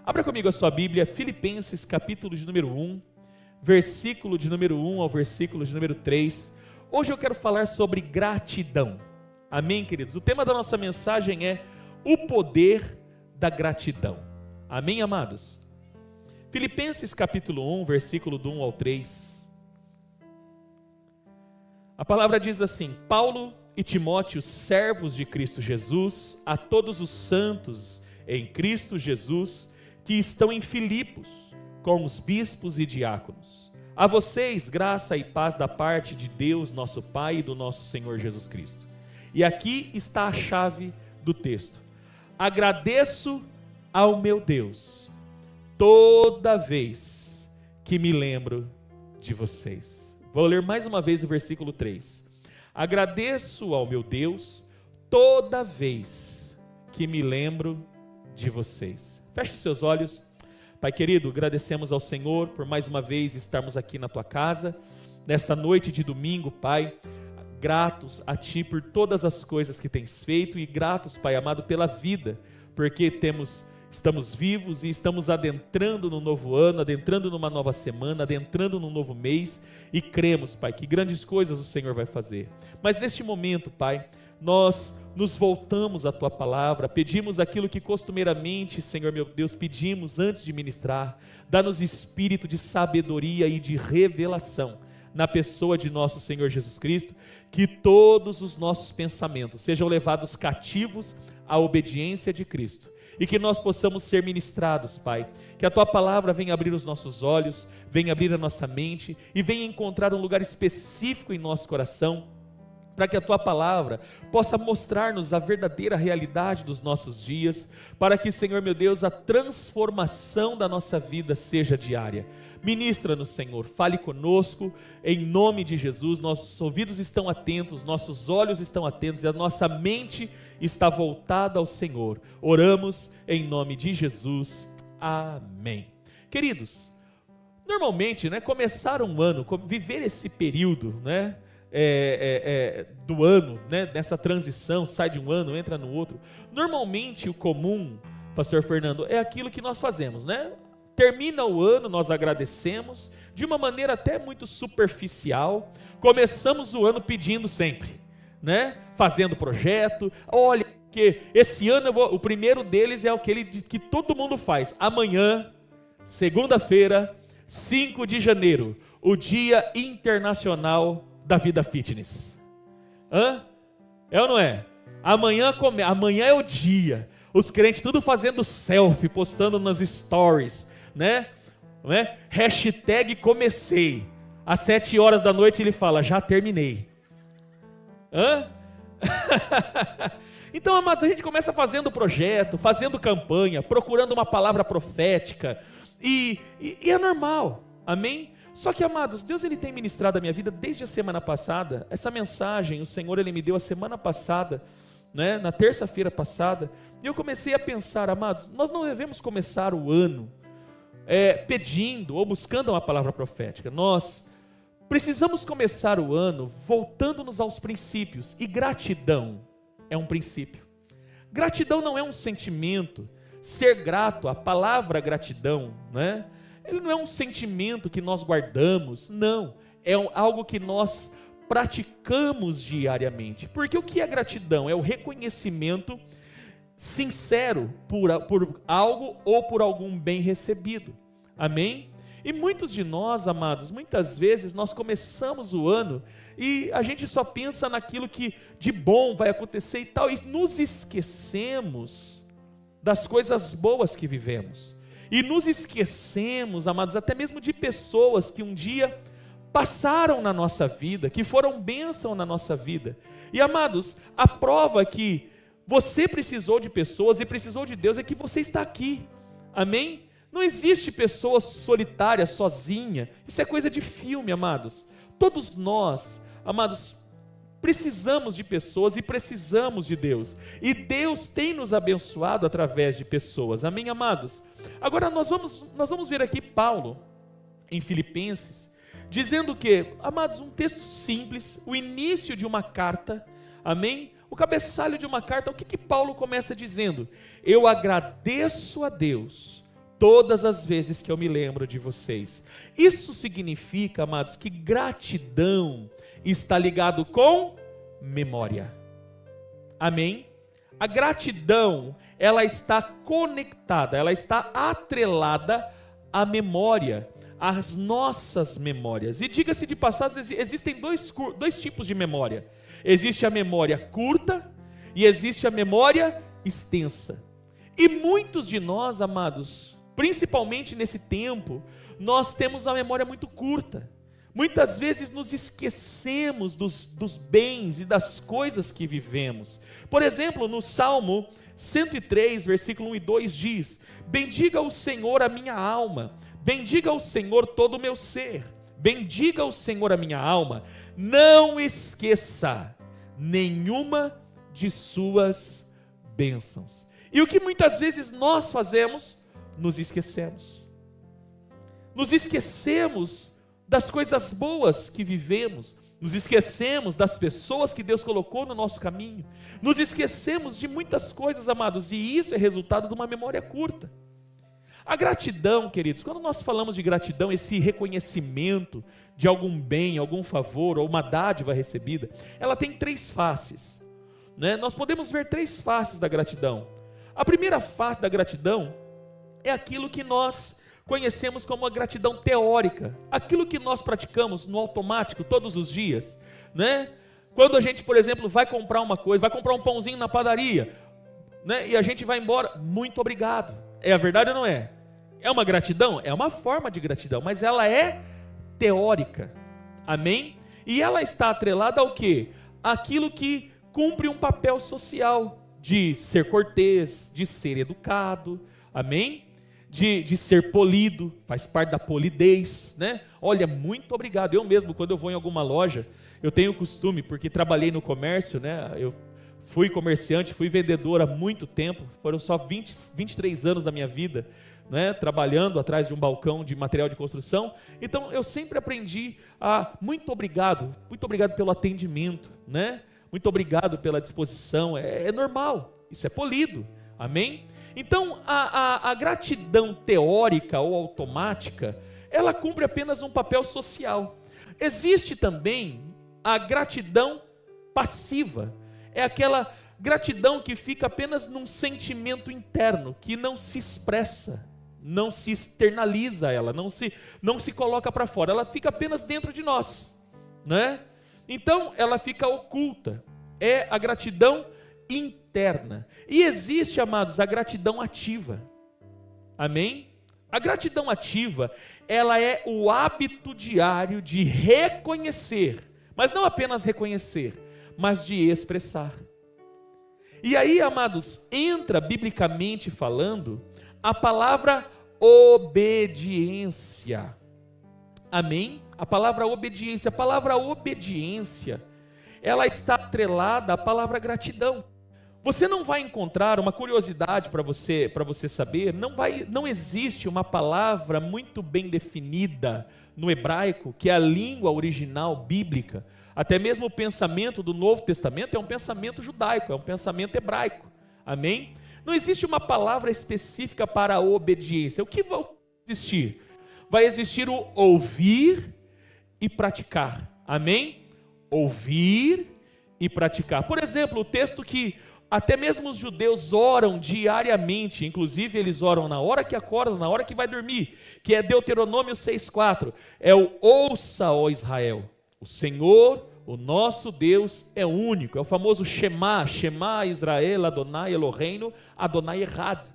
Abra comigo a sua Bíblia, Filipenses capítulo de número 1, versículo de número 1 ao versículo de número 3. Hoje eu quero falar sobre gratidão. Amém, queridos? O tema da nossa mensagem é o poder da gratidão. Amém, amados? Filipenses capítulo 1, versículo do 1 ao 3. A palavra diz assim: Paulo e Timóteo, servos de Cristo Jesus, a todos os santos em Cristo Jesus, que estão em Filipos, com os bispos e diáconos. A vocês, graça e paz da parte de Deus, nosso Pai, e do nosso Senhor Jesus Cristo. E aqui está a chave do texto. Agradeço ao meu Deus, toda vez que me lembro de vocês. Vou ler mais uma vez o versículo 3. Agradeço ao meu Deus, toda vez que me lembro de vocês. Feche seus olhos. Pai querido, agradecemos ao Senhor por mais uma vez estarmos aqui na tua casa, nessa noite de domingo, Pai, gratos a Ti por todas as coisas que tens feito e gratos, Pai amado, pela vida, porque estamos vivos e estamos adentrando no novo ano, adentrando numa nova semana, adentrando num novo mês e cremos, Pai, que grandes coisas o Senhor vai fazer. Mas neste momento, Pai, nós nos voltamos à Tua Palavra, pedimos aquilo que costumeiramente, Senhor meu Deus, pedimos antes de ministrar. Dá-nos espírito de sabedoria e de revelação na pessoa de nosso Senhor Jesus Cristo, que todos os nossos pensamentos sejam levados cativos à obediência de Cristo e que nós possamos ser ministrados, Pai, que a Tua Palavra venha abrir os nossos olhos, venha abrir a nossa mente e venha encontrar um lugar específico em nosso coração, para que a Tua Palavra possa mostrar-nos a verdadeira realidade dos nossos dias, para que, Senhor meu Deus, a transformação da nossa vida seja diária. Ministra-nos, Senhor, fale conosco, em nome de Jesus. Nossos ouvidos estão atentos, nossos olhos estão atentos e a nossa mente está voltada ao Senhor. Oramos em nome de Jesus, amém. Queridos, normalmente, começar um ano, viver esse período, do ano, nessa transição, sai de um ano, entra no outro. Normalmente o comum, pastor Fernando, é aquilo que nós fazemos, Termina o ano, nós agradecemos, de uma maneira até muito superficial, começamos o ano pedindo sempre, fazendo projeto. Olha, que esse ano o primeiro deles é aquele que todo mundo faz. Amanhã, segunda-feira, 5 de janeiro, o Dia Internacional da Vida Fitness. É ou não é? Amanhã é o dia. Os crentes tudo fazendo selfie, postando nas stories, Hashtag comecei. Às 7 horas da noite ele fala, já terminei. Então, amados, a gente começa fazendo projeto, fazendo campanha, procurando uma palavra profética, e é normal, amém? Só que, amados, Deus ele tem ministrado a minha vida desde a semana passada. Essa mensagem o Senhor ele me deu a semana passada, na terça-feira passada, e eu comecei a pensar, amados, nós não devemos começar o ano pedindo ou buscando uma palavra profética. Nós precisamos começar o ano voltando-nos aos princípios, e gratidão é um princípio. Gratidão não é um sentimento. Ser grato, a palavra gratidão, ele não é um sentimento que nós guardamos, não, é algo que nós praticamos diariamente. Porque o que é gratidão? É o reconhecimento sincero por algo ou por algum bem recebido, amém? E muitos de nós, amados, muitas vezes nós começamos o ano e a gente só pensa naquilo que de bom vai acontecer e tal, e nos esquecemos das coisas boas que vivemos. E nos esquecemos, amados, até mesmo de pessoas que um dia passaram na nossa vida, que foram bênção na nossa vida. E, amados, a prova que você precisou de pessoas e precisou de Deus é que você está aqui, amém? Não existe pessoa solitária, sozinha, isso é coisa de filme, amados. Todos nós, amados, precisamos de pessoas e precisamos de Deus. E Deus tem nos abençoado através de pessoas. Amém, amados? Agora nós vamos ver aqui Paulo, em Filipenses, dizendo que, amados, um texto simples, o início de uma carta, amém? O cabeçalho de uma carta, o que Paulo começa dizendo? Eu agradeço a Deus todas as vezes que eu me lembro de vocês. Isso significa, amados, que gratidão está ligado com memória. Amém? A gratidão, ela está conectada, ela está atrelada à memória, às nossas memórias. E diga-se de passagem, existem dois tipos de memória. Existe a memória curta e existe a memória extensa. E muitos de nós, amados, principalmente nesse tempo, nós temos uma memória muito curta. Muitas vezes nos esquecemos dos bens e das coisas que vivemos. Por exemplo, no Salmo 103, versículo 1 e 2 diz: bendiga o Senhor a minha alma, bendiga o Senhor todo o meu ser, bendiga o Senhor a minha alma, não esqueça nenhuma de suas bênçãos. E o que muitas vezes nós fazemos? Nos esquecemos. Nos esquecemos das coisas boas que vivemos, nos esquecemos das pessoas que Deus colocou no nosso caminho, nos esquecemos de muitas coisas, amados, e isso é resultado de uma memória curta. A gratidão, queridos, quando nós falamos de gratidão, esse reconhecimento de algum bem, algum favor ou uma dádiva recebida, ela tem três faces, né? Nós podemos ver três faces da gratidão. A primeira face da gratidão é aquilo que nós conhecemos como a gratidão teórica, aquilo que nós praticamos no automático todos os dias, né? Quando a gente, por exemplo, vai comprar uma coisa, vai comprar um pãozinho na padaria, né? E a gente vai embora, muito obrigado. É a verdade ou não é? É uma gratidão? É uma forma de gratidão, mas ela é teórica, amém? E ela está atrelada ao quê? Aquilo que cumpre um papel social, de ser cortês, de ser educado, amém? De ser polido, faz parte da polidez, né? Olha, muito obrigado. Eu mesmo, quando eu vou em alguma loja, eu tenho o costume, porque trabalhei no comércio, né? Eu fui comerciante, fui vendedor há muito tempo, foram só 23 anos da minha vida, né? Trabalhando atrás de um balcão de material de construção. Então, eu sempre aprendi a muito obrigado pelo atendimento, né? Muito obrigado pela disposição, é normal, isso é polido, amém? Então, a gratidão teórica ou automática, ela cumpre apenas um papel social. Existe também a gratidão passiva, é aquela gratidão que fica apenas num sentimento interno, que não se expressa, não se externaliza ela, não se coloca para fora, ela fica apenas dentro de nós, né? Então, ela fica oculta, é a gratidão interna. E existe, amados, a gratidão ativa, amém? A gratidão ativa, ela é o hábito diário de reconhecer, mas não apenas reconhecer, mas de expressar. E aí, amados, entra biblicamente falando a palavra obediência, amém? A palavra obediência, ela está atrelada à palavra gratidão. Você não vai encontrar uma curiosidade para você saber, não existe uma palavra muito bem definida no hebraico, que é a língua original bíblica. Até mesmo o pensamento do Novo Testamento é um pensamento judaico, é um pensamento hebraico, amém? Não existe uma palavra específica para a obediência. O que vai existir? Vai existir o ouvir e praticar, amém? Ouvir e praticar. Por exemplo, o texto que até mesmo os judeus oram diariamente, inclusive eles oram na hora que acordam, na hora que vai dormir, que é Deuteronômio 6,4, é o ouça, ó Israel, o Senhor, o nosso Deus é único, é o famoso Shema, Shema Israel, Adonai Eloheinu, Adonai Echad,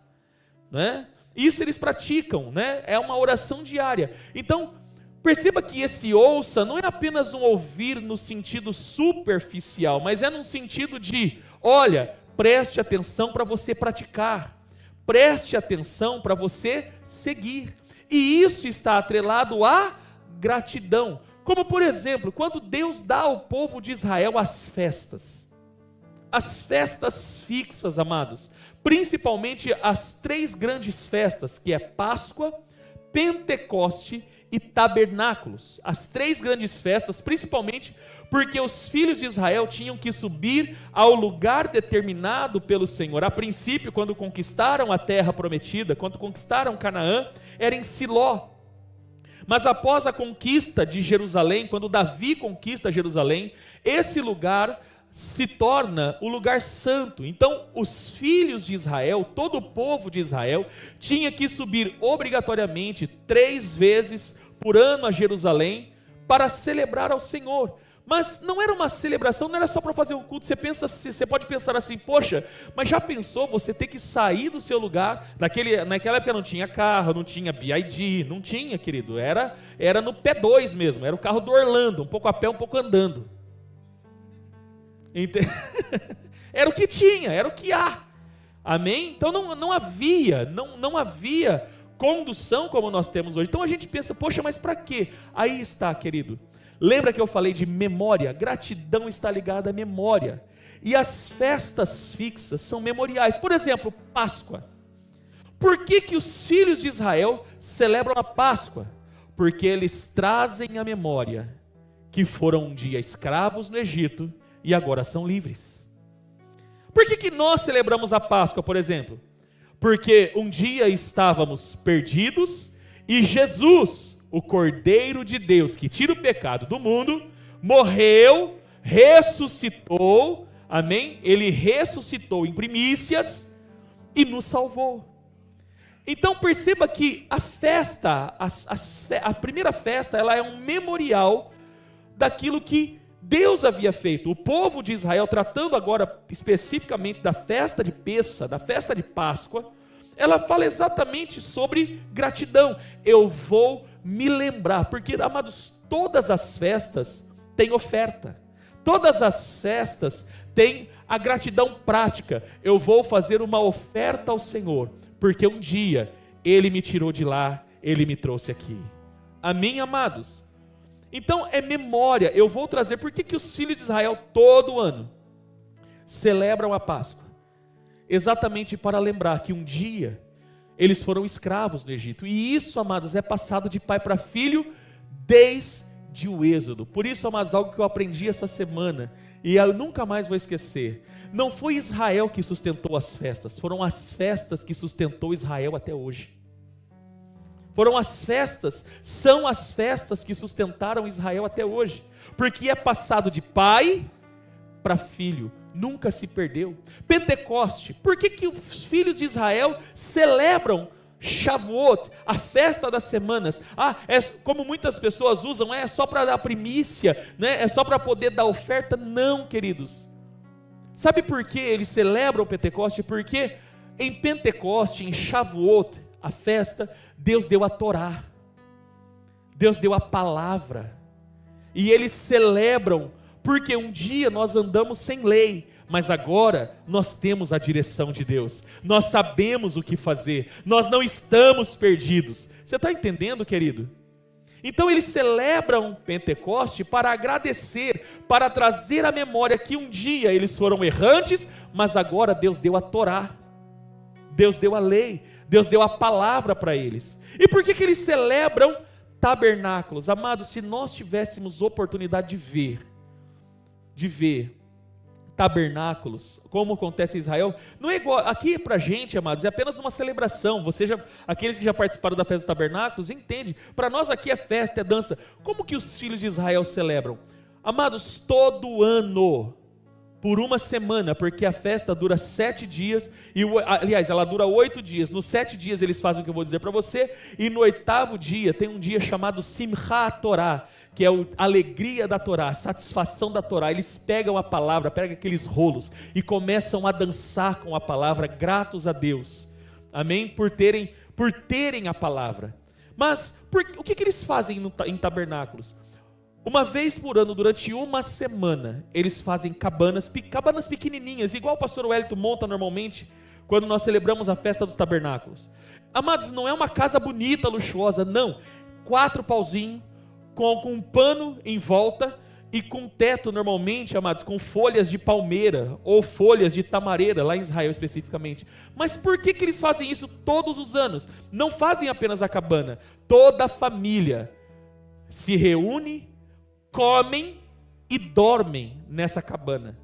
né? Isso eles praticam, né? É uma oração diária. Então, perceba que esse ouça não é apenas um ouvir no sentido superficial, mas é no sentido de, olha, preste atenção para você praticar, preste atenção para você seguir. E isso está atrelado à gratidão. Como, por exemplo, quando Deus dá ao povo de Israel as festas fixas, amados, principalmente as três grandes festas, que é Páscoa, Pentecoste e Tabernáculos, as 3 grandes festas, principalmente porque os filhos de Israel tinham que subir ao lugar determinado pelo Senhor. A princípio, quando conquistaram a terra prometida, quando conquistaram Canaã, era em Siló. Mas após a conquista de Jerusalém, quando Davi conquista Jerusalém, esse lugar se torna o lugar santo. Então os filhos de Israel, todo o povo de Israel, tinha que subir obrigatoriamente 3 vezes por ano a Jerusalém para celebrar ao Senhor. Mas não era uma celebração, não era só para fazer um culto. Você pode pensar assim, poxa, mas já pensou você ter que sair do seu lugar? Naquela época não tinha carro, não tinha BID, não tinha, querido, era no P2 mesmo, era o carro do Orlando, um pouco a pé, um pouco andando. Era o que tinha, era o que há, amém? Então não havia condução como nós temos hoje. Então a gente pensa, poxa, mas para quê? Aí está, querido, lembra que eu falei de memória? Gratidão está ligada à memória, e as festas fixas são memoriais. Por exemplo, Páscoa. Por que os filhos de Israel celebram a Páscoa? Porque eles trazem à memória que foram um dia escravos no Egito e agora são livres. Por que nós celebramos a Páscoa, por exemplo? Porque um dia estávamos perdidos e Jesus, o Cordeiro de Deus que tira o pecado do mundo, morreu, ressuscitou, amém? Ele ressuscitou em primícias e nos salvou. Então perceba que a festa, a primeira festa, ela é um memorial daquilo que Deus havia feito. O povo de Israel, tratando agora especificamente da festa de Pêssah, da festa de Páscoa, ela fala exatamente sobre gratidão. Eu vou me lembrar, porque, amados, todas as festas têm oferta, todas as festas têm a gratidão prática. Eu vou fazer uma oferta ao Senhor, porque um dia Ele me tirou de lá, Ele me trouxe aqui. Amém, amados? Então é memória. Eu vou trazer, por que os filhos de Israel todo ano celebram a Páscoa? Exatamente para lembrar que um dia eles foram escravos no Egito, e isso, amados, é passado de pai para filho desde o Êxodo. Por isso, amados, algo que eu aprendi essa semana, e eu nunca mais vou esquecer: não foi Israel que sustentou as festas, foram as festas que sustentou Israel até hoje. Foram as festas, são as festas que sustentaram Israel até hoje, porque é passado de pai para filho, nunca se perdeu. Pentecoste, por que os filhos de Israel celebram Shavuot, a festa das semanas? É como muitas pessoas usam, é só para dar primícia, né? É só para poder dar oferta. Não, queridos. Sabe por que eles celebram Pentecoste? Porque em Pentecoste, em Shavuot, a festa, Deus deu a Torá, Deus deu a palavra, e eles celebram, porque um dia nós andamos sem lei, mas agora nós temos a direção de Deus, nós sabemos o que fazer, nós não estamos perdidos. Você está entendendo, querido? Então eles celebram Pentecoste para agradecer, para trazer à memória que um dia eles foram errantes, mas agora Deus deu a Torá, Deus deu a lei, Deus deu a palavra para eles. E por que eles celebram tabernáculos? Amados, se nós tivéssemos oportunidade de ver tabernáculos, como acontece em Israel, não é igual, aqui para a gente, amados, é apenas uma celebração. Aqueles que já participaram da festa dos tabernáculos, entendem, para nós aqui é festa, é dança. Como que os filhos de Israel celebram? Amados, todo ano, por uma semana, porque a festa dura 7 dias, aliás, ela dura 8 dias, nos 7 dias eles fazem o que eu vou dizer para você, e no 8º dia tem um dia chamado Simchat Torá, que é a alegria da Torá, a satisfação da Torá. Eles pegam a palavra, pegam aqueles rolos, e começam a dançar com a palavra, gratos a Deus, amém? Por terem a palavra. Mas, o que eles fazem em tabernáculos? Uma vez por ano, durante uma semana, eles fazem cabanas pequenininhas, igual o pastor Wellington monta normalmente, quando nós celebramos a festa dos tabernáculos. Amados, não é uma casa bonita, luxuosa, não. 4 pauzinhos, com um pano em volta, e com teto normalmente, amados, com folhas de palmeira ou folhas de tamareira, lá em Israel especificamente. Mas por que eles fazem isso todos os anos? Não fazem apenas a cabana. Toda a família se reúne, comem e dormem nessa cabana.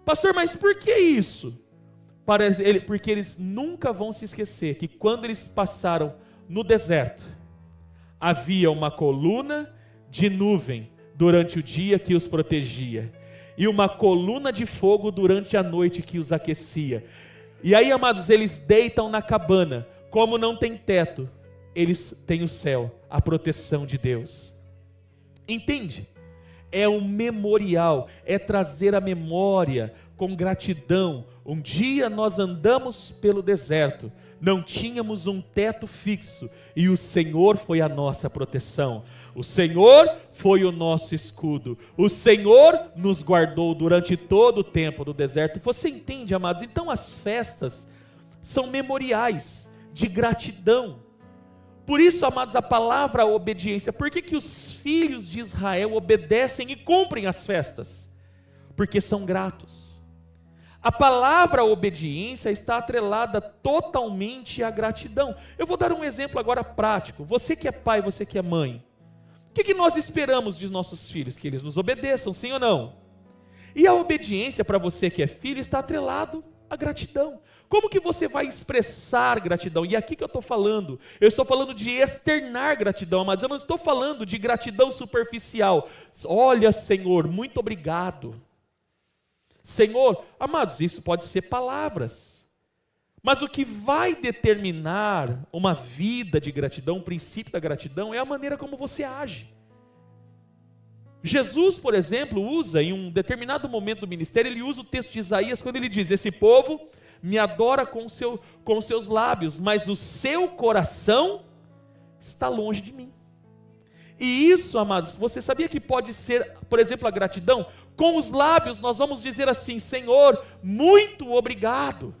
Pastor, mas por que isso? Porque eles nunca vão se esquecer que quando eles passaram no deserto, havia uma coluna de nuvem durante o dia que os protegia, e uma coluna de fogo durante a noite que os aquecia. E aí, amados, eles deitam na cabana, como não tem teto, eles têm o céu, a proteção de Deus. Entende? É um memorial, é trazer a memória com gratidão. Um dia nós andamos pelo deserto, não tínhamos um teto fixo, e o Senhor foi a nossa proteção, o Senhor foi o nosso escudo, o Senhor nos guardou durante todo o tempo do deserto. Você entende, amados? Então as festas são memoriais de gratidão. Por isso, amados, a palavra obediência. Por que os filhos de Israel obedecem e cumprem as festas? Porque são gratos. A palavra obediência está atrelada totalmente à gratidão. Eu vou dar um exemplo agora prático. Você que é pai, você que é mãe, o que nós esperamos de nossos filhos? Que eles nos obedeçam, sim ou não? E a obediência para você que é filho está atrelado à gratidão. Como que você vai expressar gratidão? E aqui que eu estou falando de externar gratidão, mas eu não estou falando de gratidão superficial. Olha, Senhor, muito obrigado. Senhor, amados, isso pode ser palavras, mas o que vai determinar uma vida de gratidão, o princípio da gratidão, é a maneira como você age. Jesus, por exemplo, usa em um determinado momento do ministério, ele usa o texto de Isaías, quando ele diz: esse povo me adora com os seus lábios, mas o seu coração está longe de mim. E isso, amados, você sabia que pode ser, por exemplo, a gratidão? Com os lábios nós vamos dizer assim: Senhor, muito obrigado.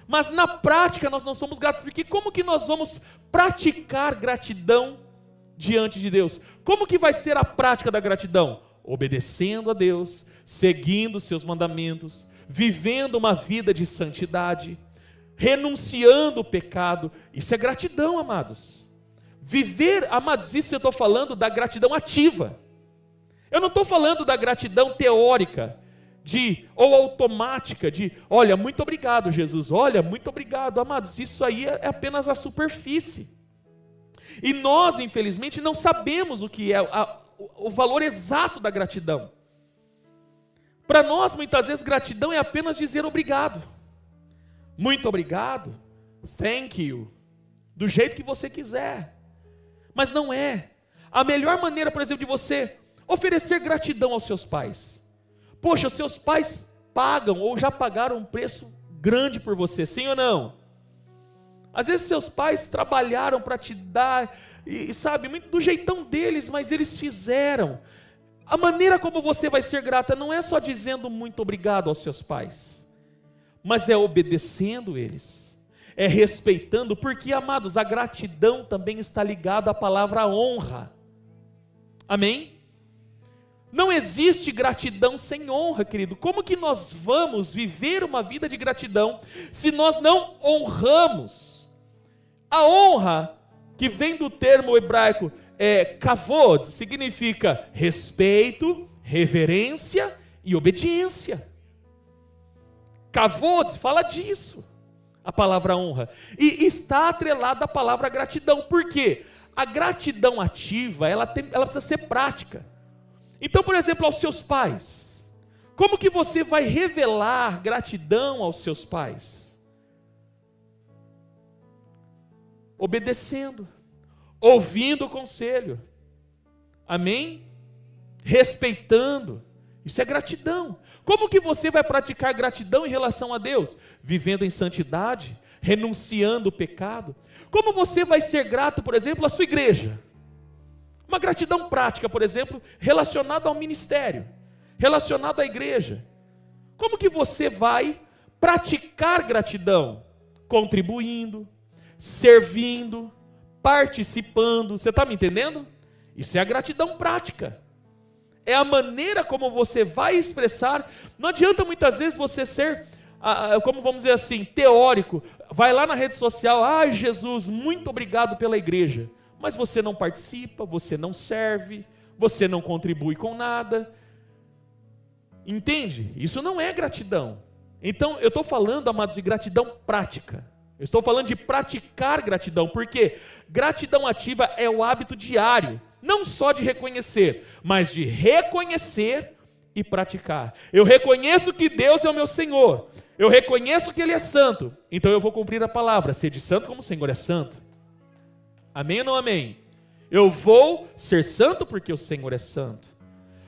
Mas na prática nós não somos gratos, porque como que nós vamos praticar gratidão diante de Deus? Como que vai ser a prática da gratidão? Obedecendo a Deus, seguindo os seus mandamentos, vivendo uma vida de santidade, renunciando o pecado. Isso é gratidão, amados. Viver, amados, isso eu estou falando da gratidão ativa. Eu não estou falando da gratidão teórica, ou automática, olha, muito obrigado, Jesus, olha, muito obrigado, amados. Isso aí é apenas a superfície. E nós, infelizmente, não sabemos o que é o valor exato da gratidão. Para nós, muitas vezes, gratidão é apenas dizer obrigado. Muito obrigado, thank you, do jeito que você quiser. Mas não é. A melhor maneira, por exemplo, de você oferecer gratidão aos seus pais. Poxa, seus pais pagam ou já pagaram um preço grande por você, sim ou não? Às vezes seus pais trabalharam para te dar, e sabe, muito do jeitão deles, mas eles fizeram. A maneira como você vai ser grata não é só dizendo muito obrigado aos seus pais, mas é obedecendo eles. É respeitando, porque, amados, a gratidão também está ligada à palavra honra. Amém? Não existe gratidão sem honra, querido. Como que nós vamos viver uma vida de gratidão se nós não honramos? A honra, que vem do termo hebraico kavod, significa respeito, reverência e obediência. Kavod fala disso. A palavra honra, e está atrelada à palavra gratidão. Por quê? A gratidão ativa, ela precisa ser prática. Então, por exemplo, aos seus pais, como que você vai revelar gratidão aos seus pais? Obedecendo, ouvindo o conselho, amém? Respeitando, isso é gratidão. Como que você vai praticar gratidão em relação a Deus? Vivendo em santidade, renunciando o pecado. Como você vai ser grato, por exemplo, à sua igreja? Uma gratidão prática, por exemplo, relacionada ao ministério, relacionada à igreja. Como que você vai praticar gratidão? Contribuindo, servindo, participando. Você está me entendendo? Isso é a gratidão prática. É a maneira como você vai expressar. Não adianta muitas vezes você ser, como vamos dizer assim, teórico. Vai lá na rede social, ai Jesus, muito obrigado pela igreja. Mas você não participa, você não serve, você não contribui com nada. Entende? Isso não é gratidão. Então eu estou falando, amados, de gratidão prática. Eu estou falando de praticar gratidão, porque gratidão ativa é o hábito diário, não só de reconhecer, mas de reconhecer e praticar. Eu reconheço que Deus é o meu Senhor, eu reconheço que Ele é santo, então eu vou cumprir a palavra, sede santo como o Senhor é santo. Amém ou não amém? Eu vou ser santo porque o Senhor é santo.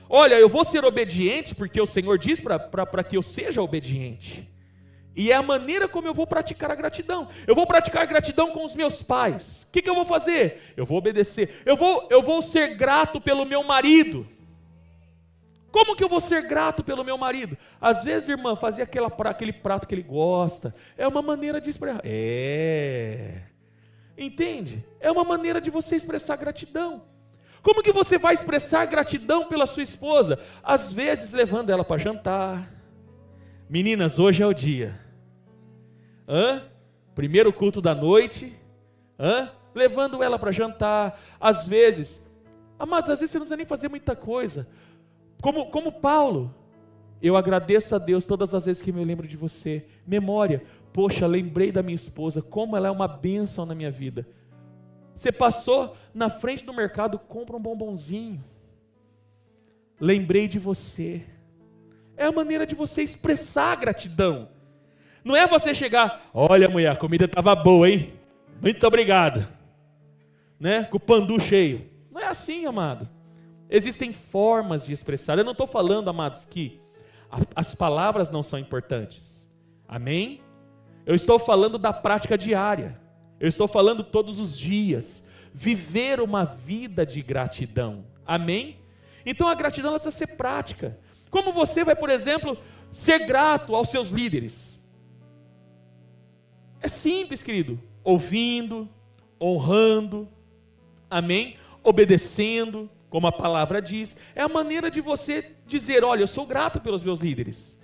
Olha, eu vou ser obediente porque o Senhor diz para que eu seja obediente. E é a maneira como eu vou praticar a gratidão. Eu vou praticar a gratidão com os meus pais. O que eu vou fazer? Eu vou obedecer. Eu vou ser grato pelo meu marido. Como que eu vou ser grato pelo meu marido? Às vezes, irmã, fazer aquele prato que ele gosta. É uma maneira de expressar. Entende? É uma maneira de você expressar gratidão. Como que você vai expressar gratidão pela sua esposa? Às vezes, levando ela para jantar. Meninas, hoje é o dia. Primeiro culto da noite, levando ela para jantar. Às vezes, amados, às vezes você não precisa nem fazer muita coisa. Como Paulo, eu agradeço a Deus todas as vezes que me lembro de você. Memória, poxa, lembrei da minha esposa, como ela é uma bênção na minha vida. Você passou na frente do mercado, compra um bombonzinho. Lembrei de você. É a maneira de você expressar a gratidão. Não é você chegar, olha mulher, a comida estava boa, hein? Muito obrigado. Né? Com o pandu cheio. Não é assim, amado. Existem formas de expressar. Eu não estou falando, amados, que as palavras não são importantes. Amém? Eu estou falando da prática diária. Eu estou falando todos os dias. Viver uma vida de gratidão. Amém? Então a gratidão ela precisa ser prática. Como você vai, por exemplo, ser grato aos seus líderes? É simples, querido. Ouvindo, honrando, amém? Obedecendo, como a palavra diz. É a maneira de você dizer, olha, eu sou grato pelos meus líderes.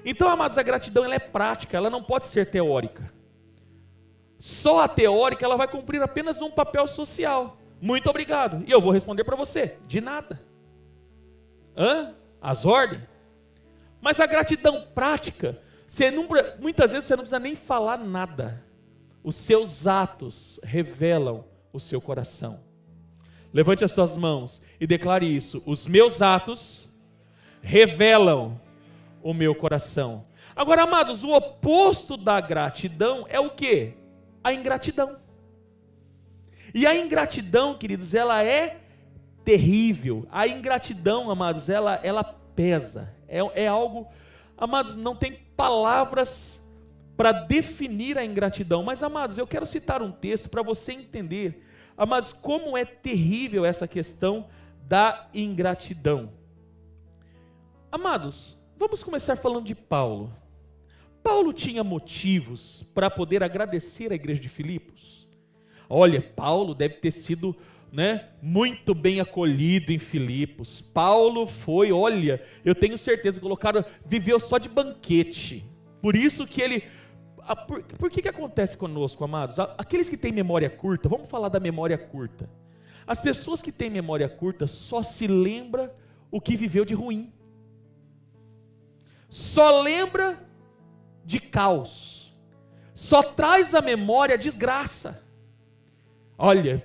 Então, amados, a gratidão ela é prática, ela não pode ser teórica. Só a teórica ela vai cumprir apenas um papel social. Muito obrigado. E eu vou responder para você, de nada. As ordens. Mas a gratidão prática, muitas vezes você não precisa nem falar nada. Os seus atos revelam o seu coração. Levante as suas mãos e declare isso. Os meus atos revelam o meu coração. Agora, amados, o oposto da gratidão é o quê? A ingratidão. E a ingratidão, queridos, ela é terrível. A ingratidão, amados, ela pesa. É algo, amados, não tem palavras para definir a ingratidão. Mas, amados, eu quero citar um texto para você entender, amados, como é terrível essa questão da ingratidão. Amados, vamos começar falando de Paulo. Paulo tinha motivos para poder agradecer à igreja de Filipos. Olha, Paulo deve ter sido, muito bem acolhido em Filipos. Paulo foi, olha, eu tenho certeza, viveu só de banquete. Por isso que ele... Por que acontece conosco, amados? Aqueles que têm memória curta, vamos falar da memória curta. As pessoas que têm memória curta só se lembra o que viveu de ruim. Só lembra de caos. Só traz à memória desgraça. Olha,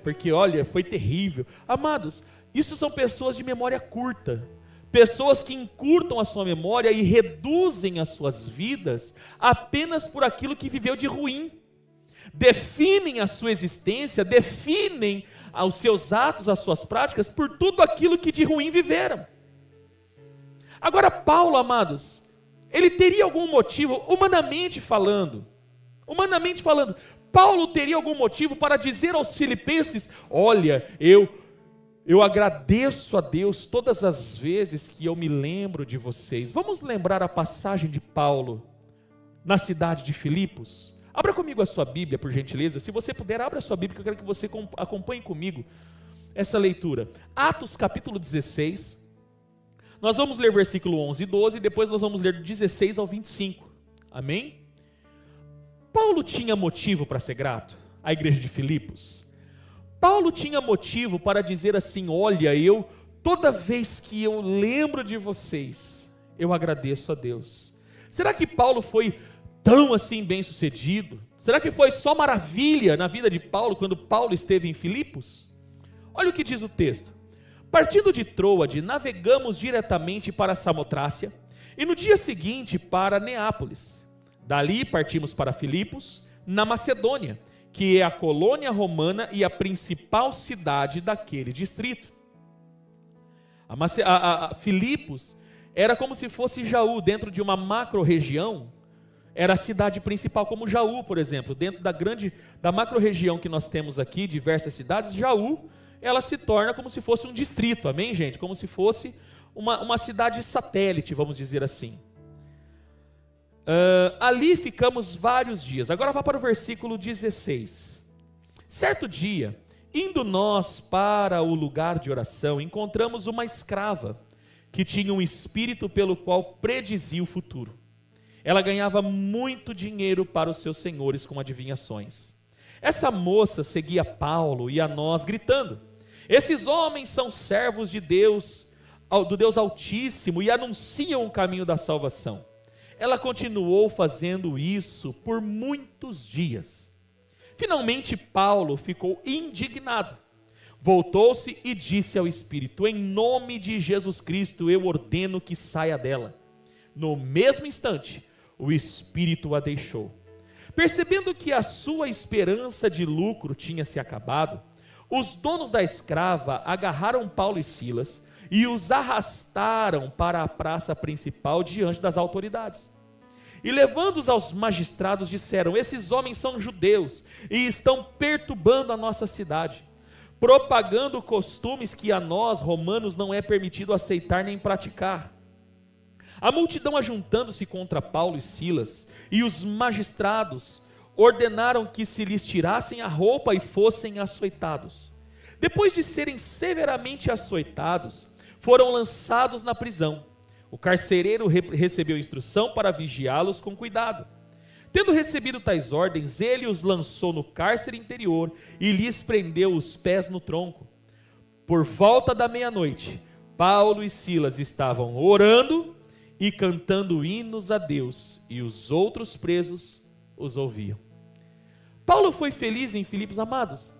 foi terrível. Amados, isso são pessoas de memória curta. Pessoas que encurtam a sua memória e reduzem as suas vidas apenas por aquilo que viveu de ruim. Definem a sua existência, definem os seus atos, as suas práticas, por tudo aquilo que de ruim viveram. Agora, Paulo, amados, ele teria algum motivo, humanamente falando, Paulo teria algum motivo para dizer aos filipenses, olha, eu agradeço a Deus todas as vezes que eu me lembro de vocês. Vamos lembrar a passagem de Paulo na cidade de Filipos? Abra comigo a sua Bíblia, por gentileza. Se você puder, abra a sua Bíblia, que eu quero que você acompanhe comigo essa leitura. Atos capítulo 16. Nós vamos ler versículo 11 e 12, e depois nós vamos ler do 16 ao 25. Amém? Paulo tinha motivo para ser grato à igreja de Filipos? Paulo tinha motivo para dizer assim: olha, toda vez que eu lembro de vocês, eu agradeço a Deus. Será que Paulo foi tão assim bem sucedido? Será que foi só maravilha na vida de Paulo quando Paulo esteve em Filipos? Olha o que diz o texto. Partindo de Troade, navegamos diretamente para Samotrácia e no dia seguinte para Neápolis. Dali partimos para Filipos, na Macedônia, que é a colônia romana e a principal cidade daquele distrito. Filipos era como se fosse Jaú, dentro de uma macro-região. Era a cidade principal, como Jaú, por exemplo. Dentro da macro-região que nós temos aqui, diversas cidades, Jaú, ela se torna como se fosse um distrito, amém, gente? Como se fosse uma cidade satélite, vamos dizer assim. Ali ficamos vários dias. Agora vá para o versículo 16. Certo dia, indo nós para o lugar de oração, encontramos uma escrava, que tinha um espírito pelo qual predizia o futuro. Ela ganhava muito dinheiro para os seus senhores com adivinhações. Essa moça seguia Paulo e a nós gritando: esses homens são servos de Deus, do Deus Altíssimo, e anunciam o caminho da salvação. Ela continuou fazendo isso por muitos dias. Finalmente Paulo ficou indignado. Voltou-se e disse ao espírito: em nome de Jesus Cristo eu ordeno que saia dela. No mesmo instante, o espírito a deixou. Percebendo que a sua esperança de lucro tinha se acabado, os donos da escrava agarraram Paulo e Silas e os arrastaram para a praça principal diante das autoridades. E levando-os aos magistrados, disseram: esses homens são judeus e estão perturbando a nossa cidade, propagando costumes que a nós, romanos, não é permitido aceitar nem praticar. A multidão, ajuntando-se contra Paulo e Silas, e os magistrados ordenaram que se lhes tirassem a roupa e fossem açoitados. Depois de serem severamente açoitados, foram lançados na prisão. O carcereiro recebeu instrução para vigiá-los com cuidado. Tendo recebido tais ordens, ele os lançou no cárcere interior e lhes prendeu os pés no tronco. Por volta da meia-noite, Paulo e Silas estavam orando e cantando hinos a Deus, e os outros presos os ouviam. Paulo foi feliz em Filipos, amados.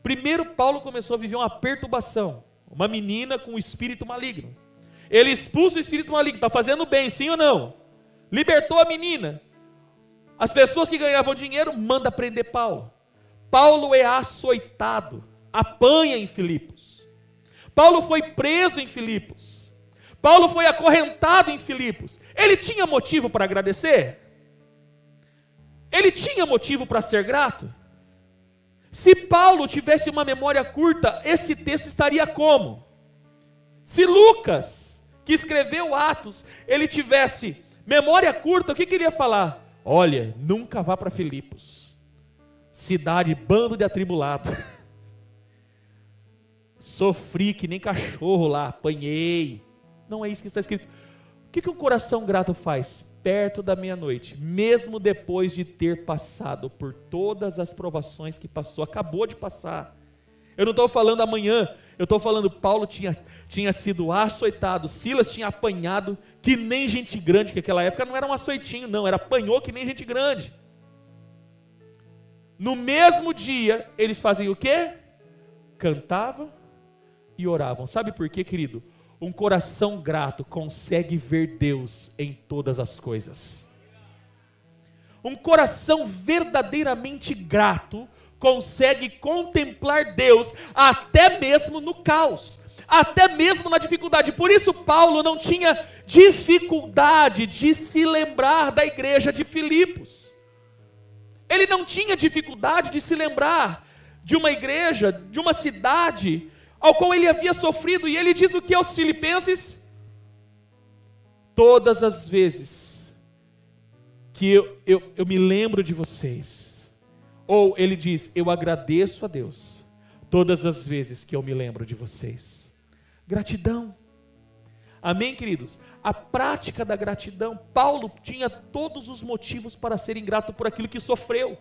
Primeiro, Paulo começou a viver uma perturbação, uma menina com um espírito maligno. Ele expulsa o espírito maligno, está fazendo bem, sim ou não? Libertou a menina. As pessoas que ganhavam dinheiro, manda prender Paulo. Paulo é açoitado, apanha em Filipos. Paulo foi preso em Filipos. Paulo foi acorrentado em Filipos. Ele tinha motivo para agradecer? Ele tinha motivo para ser grato? Se Paulo tivesse uma memória curta, esse texto estaria como? Se Lucas, que escreveu Atos, ele tivesse memória curta, o que queria falar? Olha, nunca vá para Filipos, cidade, bando de atribulado. Sofri que nem cachorro lá, apanhei. Não é isso que está escrito. O que um coração grato faz? Perto da meia-noite, mesmo depois de ter passado por todas as provações que passou, acabou de passar. Eu não estou falando amanhã, eu estou falando Paulo tinha sido açoitado, Silas tinha apanhado que nem gente grande, que naquela época não era um açoitinho não, era apanhou que nem gente grande. No mesmo dia, eles faziam o quê? Cantavam e oravam. Sabe por quê, querido? Um coração grato consegue ver Deus em todas as coisas. Um coração verdadeiramente grato consegue contemplar Deus até mesmo no caos, até mesmo na dificuldade. Por isso Paulo não tinha dificuldade de se lembrar da igreja de Filipos. Ele não tinha dificuldade de se lembrar de uma igreja, de uma cidade ao qual ele havia sofrido. E ele diz o que aos filipenses? Todas as vezes que eu me lembro de vocês, ou ele diz, eu agradeço a Deus todas as vezes que eu me lembro de vocês. Gratidão. Amém, queridos? A prática da gratidão. Paulo tinha todos os motivos para ser ingrato por aquilo que sofreu.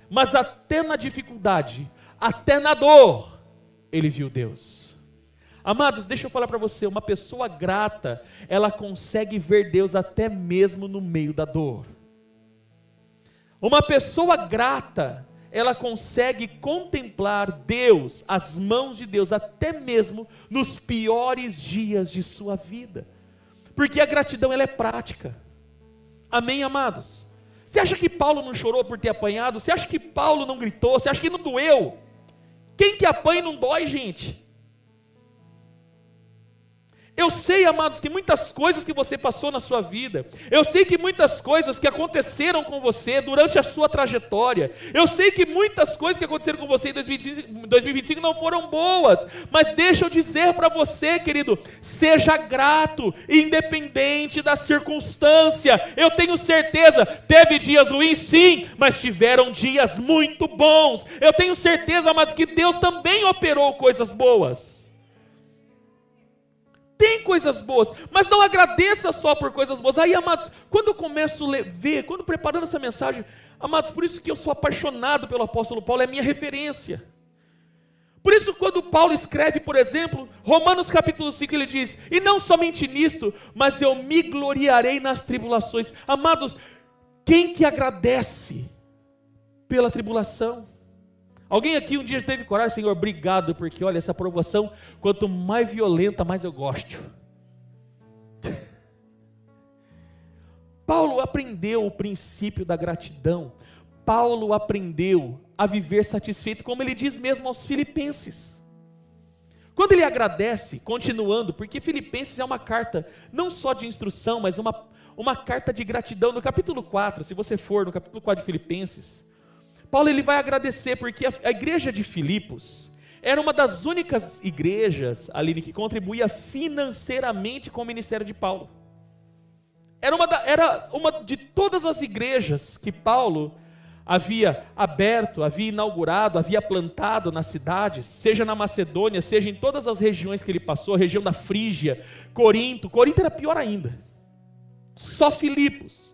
Mas até na dificuldade, até na dor, ele viu Deus. Amados, deixa eu falar para você, uma pessoa grata, ela consegue ver Deus até mesmo no meio da dor. Uma pessoa grata, ela consegue contemplar Deus, as mãos de Deus, até mesmo nos piores dias de sua vida. Porque a gratidão, ela é prática. Amém, amados? Você acha que Paulo não chorou por ter apanhado? Você acha que Paulo não gritou? Você acha que não doeu? Quem que apanha não dói, gente? Eu sei, amados, que muitas coisas que você passou na sua vida, eu sei que muitas coisas que aconteceram com você durante a sua trajetória, eu sei que muitas coisas que aconteceram com você em 2025 não foram boas, mas deixa eu dizer para você, querido, seja grato, independente da circunstância. Eu tenho certeza, teve dias ruins sim, mas tiveram dias muito bons. Eu tenho certeza, amados, que Deus também operou coisas boas. Tem coisas boas, mas não agradeça só por coisas boas. Aí, amados, quando eu começo a ver, quando preparando essa mensagem, amados, por isso que eu sou apaixonado pelo apóstolo Paulo, é minha referência. Por isso, quando Paulo escreve, por exemplo, Romanos capítulo 5, ele diz: e não somente nisso, mas eu me gloriarei nas tribulações. Amados, quem que agradece pela tribulação? Alguém aqui um dia teve coragem? Senhor, obrigado, porque olha, essa provação, quanto mais violenta, mais eu gosto. Paulo aprendeu o princípio da gratidão. Paulo aprendeu a viver satisfeito, como ele diz mesmo aos filipenses. Quando ele agradece, continuando, porque Filipenses é uma carta não só de instrução, mas uma carta de gratidão. No capítulo 4, se você for no capítulo 4 de Filipenses, Paulo ele vai agradecer, porque a igreja de Filipos era uma das únicas igrejas, Aline, que contribuía financeiramente com o ministério de Paulo. Era uma de todas as igrejas que Paulo havia aberto, havia inaugurado, havia plantado nas cidades, seja na Macedônia, seja em todas as regiões que ele passou, a região da Frígia, Corinto era pior ainda. Só Filipos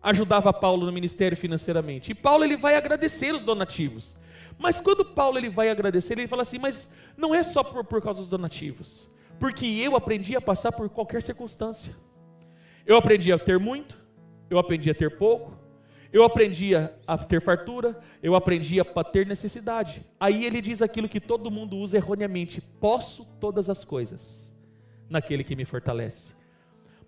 ajudava Paulo no ministério financeiramente. E Paulo ele vai agradecer os donativos. Mas quando Paulo ele vai agradecer, ele fala assim: mas não é só por causa dos donativos. Porque eu aprendi a passar por qualquer circunstância. Eu aprendi a ter muito, eu aprendi a ter pouco, eu aprendi a ter fartura, eu aprendi a ter necessidade. Aí ele diz aquilo que todo mundo usa erroneamente: posso todas as coisas naquele que me fortalece.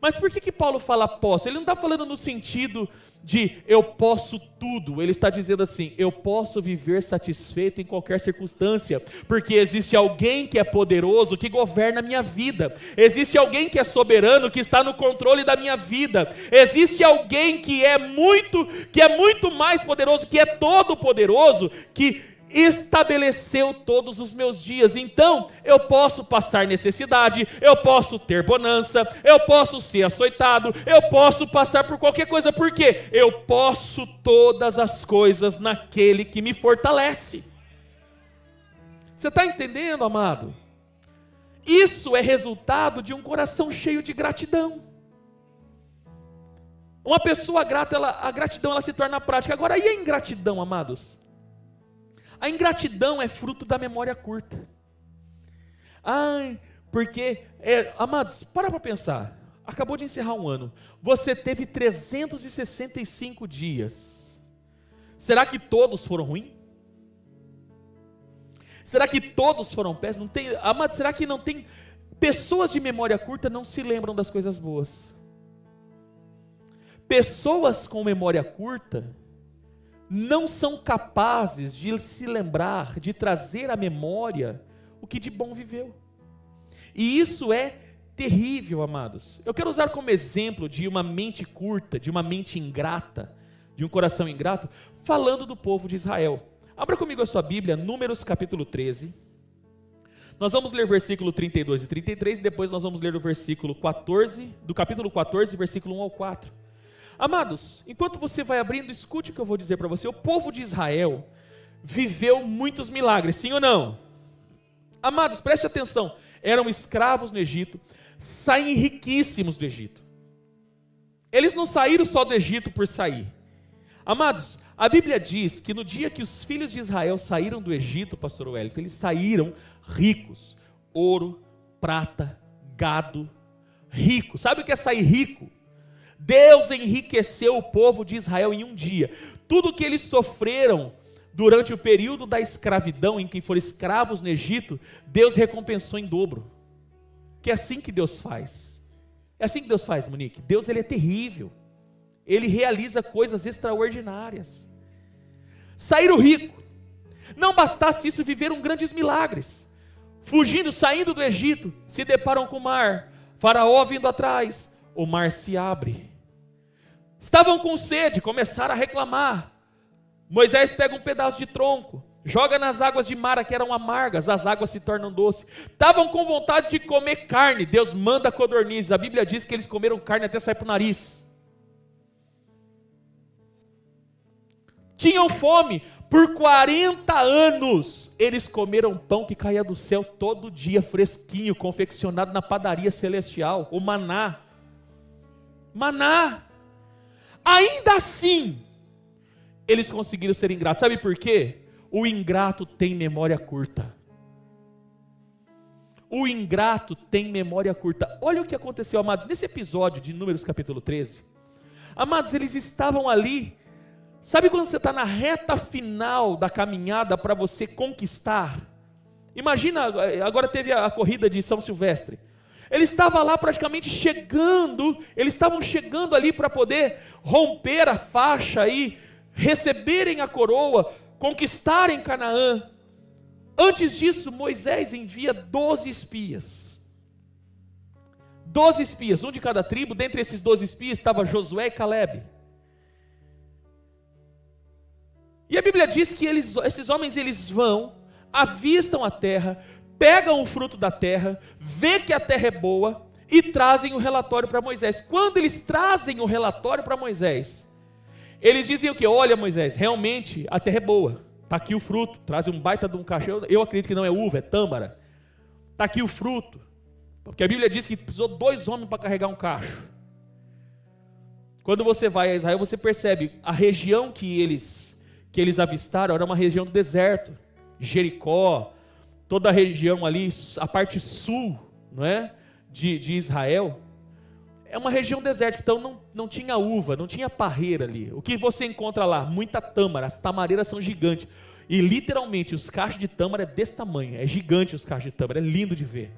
Mas por que Paulo fala posso? Ele não está falando no sentido de eu posso tudo. Ele está dizendo assim: eu posso viver satisfeito em qualquer circunstância, porque existe alguém que é poderoso, que governa a minha vida. Existe alguém que é soberano, que está no controle da minha vida. Existe alguém que é muito mais poderoso, que é todo poderoso, que estabeleceu todos os meus dias. Então eu posso passar necessidade, eu posso ter bonança, eu posso ser açoitado, eu posso passar por qualquer coisa. Por quê? Eu posso todas as coisas naquele que me fortalece. Você está entendendo, amado? Isso é resultado de um coração cheio de gratidão. Uma pessoa grata, a gratidão ela se torna prática. Agora, e a ingratidão, amados? A ingratidão é fruto da memória curta. Porque, amados, para pensar. Acabou de encerrar um ano. Você teve 365 dias. Será que todos foram ruins? Será que todos foram péssimos? Amados, será que não tem... Pessoas de memória curta não se lembram das coisas boas. Pessoas com memória curta não são capazes de se lembrar, de trazer à memória o que de bom viveu. E isso é terrível, amados. Eu quero usar como exemplo de uma mente curta, de uma mente ingrata, de um coração ingrato, falando do povo de Israel. Abra comigo a sua Bíblia, Números capítulo 13. Nós vamos ler versículo 32 e 33, e depois nós vamos ler o versículo 14, do capítulo 14, versículo 1 ao 4. Amados, enquanto você vai abrindo, escute o que eu vou dizer para você. O povo de Israel viveu muitos milagres, sim ou não? Amados, preste atenção. eram escravos no Egito, saem riquíssimos do Egito. Eles não saíram só do Egito por sair. Amados, a Bíblia diz que no dia que os filhos de Israel saíram do Egito, pastor Wellington, eles saíram ricos. Ouro, prata, gado, rico. Sabe o que é sair rico? Deus enriqueceu o povo de Israel em um dia. Tudo que eles sofreram durante o período da escravidão, em que foram escravos no Egito, Deus recompensou em dobro. Que é assim que Deus faz. É assim que Deus faz, Monique. Deus, ele é terrível. Ele realiza coisas extraordinárias. Saíram rico. Não bastasse isso, viveram grandes milagres. Fugindo, saindo do Egito, se deparam com o mar. Faraó vindo atrás, o mar se abre. Estavam com sede, começaram a reclamar. Moisés pega um pedaço de tronco, joga nas águas de Mara, que eram amargas, as águas se tornam doces. Estavam com vontade de comer carne, Deus manda codornizes. A Bíblia diz que eles comeram carne até sair para o nariz. Tinham fome, por 40 anos, eles comeram pão que caía do céu todo dia, fresquinho, confeccionado na padaria celestial, o maná. Maná. Ainda assim, eles conseguiram ser ingratos. Sabe por quê? O ingrato tem memória curta. O ingrato tem memória curta. Olha o que aconteceu, amados, nesse episódio de Números capítulo 13. Amados, eles estavam ali. Sabe quando você está na reta final da caminhada para você conquistar? Imagina, agora teve a corrida de São Silvestre. Ele estava lá praticamente chegando, eles estavam chegando ali para poder romper a faixa e receberem a coroa, conquistarem Canaã. Antes disso, Moisés envia 12 espias. 12 espias, um de cada tribo. Dentre esses 12 espias estava Josué e Calebe. E a Bíblia diz que esses homens eles vão, avistam a terra, pegam o fruto da terra, vê que a terra é boa e trazem o relatório para Moisés. Quando eles trazem o relatório para Moisés, eles dizem o que? Olha, Moisés, realmente a terra é boa, está aqui o fruto. Trazem um baita de um cacho, eu acredito que não é uva, é tâmara. Está aqui o fruto, porque a Bíblia diz que precisou 2 homens para carregar um cacho. Quando você vai a Israel, você percebe a região que eles avistaram era uma região do deserto. Jericó, toda a região ali, a parte sul, não é? de Israel, é uma região desértica, então não tinha uva, não tinha parreira ali. O que você encontra lá? Muita tâmara, as tamareiras são gigantes. E literalmente os cachos de tâmara é desse tamanho, é gigante os cachos de tâmara, é lindo de ver.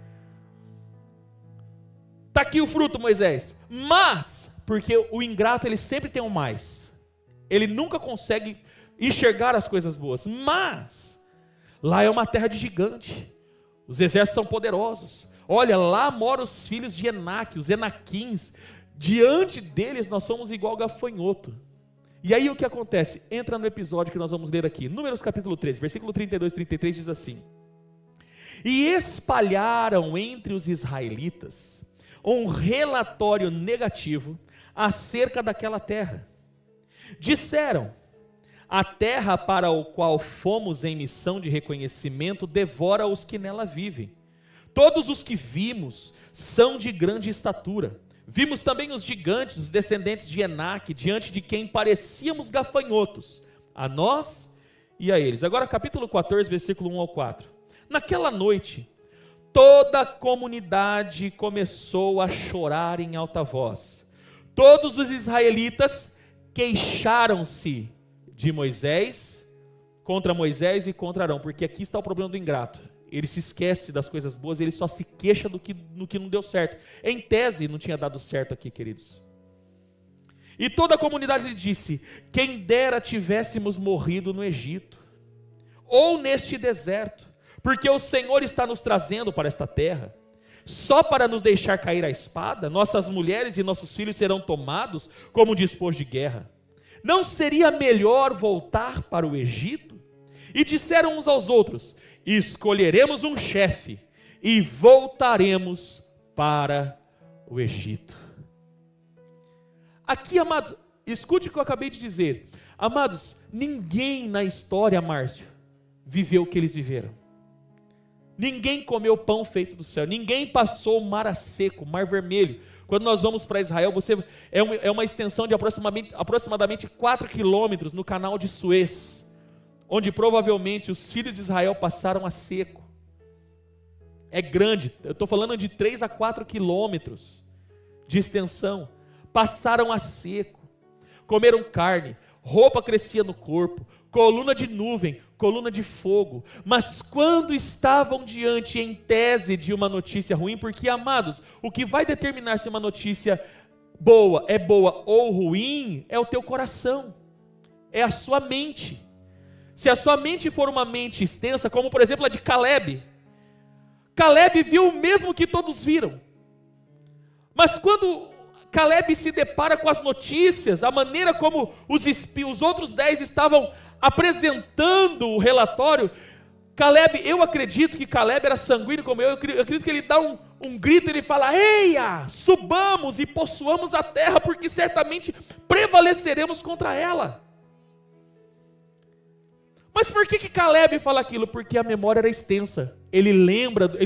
Está aqui o fruto, Moisés. Mas, porque o ingrato ele sempre tem um mais. Ele nunca consegue enxergar as coisas boas. Mas, lá é uma terra de gigante. Os exércitos são poderosos. Olha, lá moram os filhos de Enaque, os Enaquins. Diante deles nós somos igual gafanhoto. E aí o que acontece? Entra no episódio que nós vamos ler aqui. Números capítulo 13, versículo 32 e 33 diz assim: E espalharam entre os israelitas um relatório negativo acerca daquela terra. Disseram: a terra para o qual fomos em missão de reconhecimento devora os que nela vivem. Todos os que vimos são de grande estatura. Vimos também os gigantes, os descendentes de Enaque, diante de quem parecíamos gafanhotos, a nós e a eles. Agora capítulo 14, versículo 1 ao 4. Naquela noite, toda a comunidade começou a chorar em alta voz. Todos os israelitas queixaram-se de Moisés, contra Moisés e contra Arão, porque aqui está o problema do ingrato. Ele se esquece das coisas boas, ele só se queixa do que não deu certo. Em tese, não tinha dado certo aqui, queridos. E toda a comunidade lhe disse: quem dera tivéssemos morrido no Egito, ou neste deserto, porque o Senhor está nos trazendo para esta terra, só para nos deixar cair a espada. Nossas mulheres e nossos filhos serão tomados como dispor de guerra. Não seria melhor voltar para o Egito? E disseram uns aos outros: escolheremos um chefe e voltaremos para o Egito. Aqui, amados, escute o que eu acabei de dizer. Amados, ninguém na história, Márcio, viveu o que eles viveram. Ninguém comeu pão feito do céu. Ninguém passou o mar a seco, o mar vermelho. Quando nós vamos para Israel, é uma extensão de aproximadamente 4 quilômetros no canal de Suez, onde provavelmente os filhos de Israel passaram a seco. É grande, eu estou falando de 3 a 4 quilômetros de extensão. Passaram a seco, comeram carne, roupa crescia no corpo, coluna de nuvem, coluna de fogo. Mas quando estavam diante, em tese, de uma notícia ruim, porque, amados, o que vai determinar se uma notícia é boa ou ruim, é o teu coração, é a sua mente. Se a sua mente for uma mente extensa, como por exemplo a de Caleb, Caleb viu o mesmo que todos viram, mas quando Caleb se depara com as notícias, a maneira como os outros 10 estavam apresentando o relatório, Caleb, eu acredito que Caleb era sanguíneo como eu acredito que ele dá um grito, ele fala: eia, subamos e possuamos a terra, porque certamente prevaleceremos contra ela. Mas por que Caleb fala aquilo? Porque a memória era extensa. Ele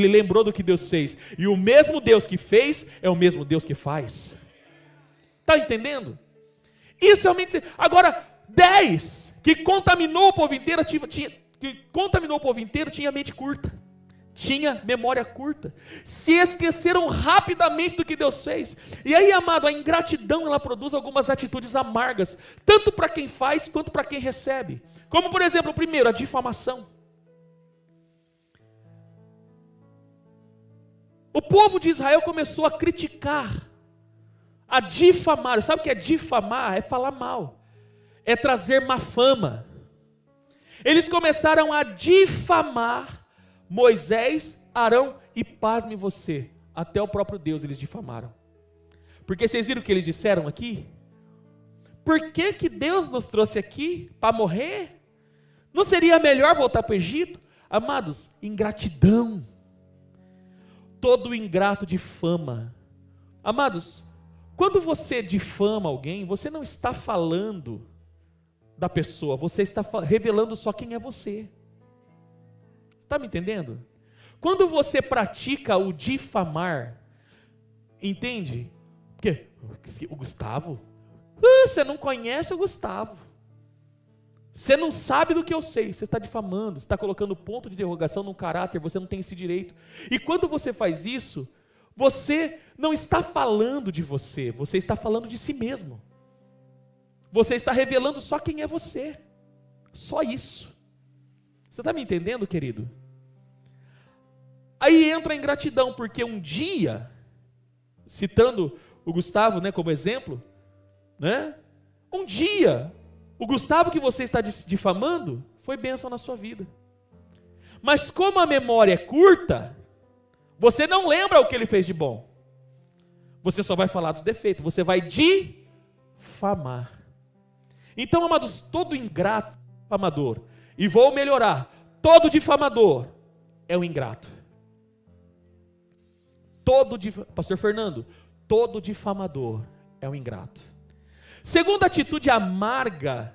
lembrou do que Deus fez. E o mesmo Deus que fez é o mesmo Deus que faz. Está entendendo? Isso realmente. Agora, 10 que contaminou o povo inteiro tinha mente curta, tinha memória curta, se esqueceram rapidamente do que Deus fez. E aí, amado, a ingratidão ela produz algumas atitudes amargas, tanto para quem faz quanto para quem recebe. Como por exemplo, o primeiro, a difamação. O povo de Israel começou a criticar, a difamar. Sabe o que é difamar? É falar mal, é trazer má fama. Eles começaram a difamar Moisés, Arão e, pasme você, até o próprio Deus eles difamaram. Porque vocês viram o que eles disseram aqui? Por que Deus nos trouxe aqui? Para morrer? Não seria melhor voltar para o Egito? Amados, ingratidão. Todo ingrato difama. Amados, quando você difama alguém, você não está falando da pessoa, você está revelando só quem é você. Está me entendendo? Quando você pratica o difamar, entende? Porque o Gustavo, você não conhece o Gustavo, você não sabe do que eu sei, você está difamando, você está colocando ponto de interrogação no caráter, você não tem esse direito. E quando você faz isso, você não está falando de você, você está falando de si mesmo. Você está revelando só quem é você. Só isso. Você está me entendendo, querido? Aí entra a ingratidão, porque um dia, citando o Gustavo, né, como exemplo, né? Um dia, o Gustavo que você está difamando foi bênção na sua vida. Mas como a memória é curta, você não lembra o que ele fez de bom. Você só vai falar dos defeitos, você vai difamar. Então, amados, todo ingrato, difamador, e vou melhorar, todo difamador é um ingrato. Pastor Fernando, todo difamador é um ingrato. Segunda atitude amarga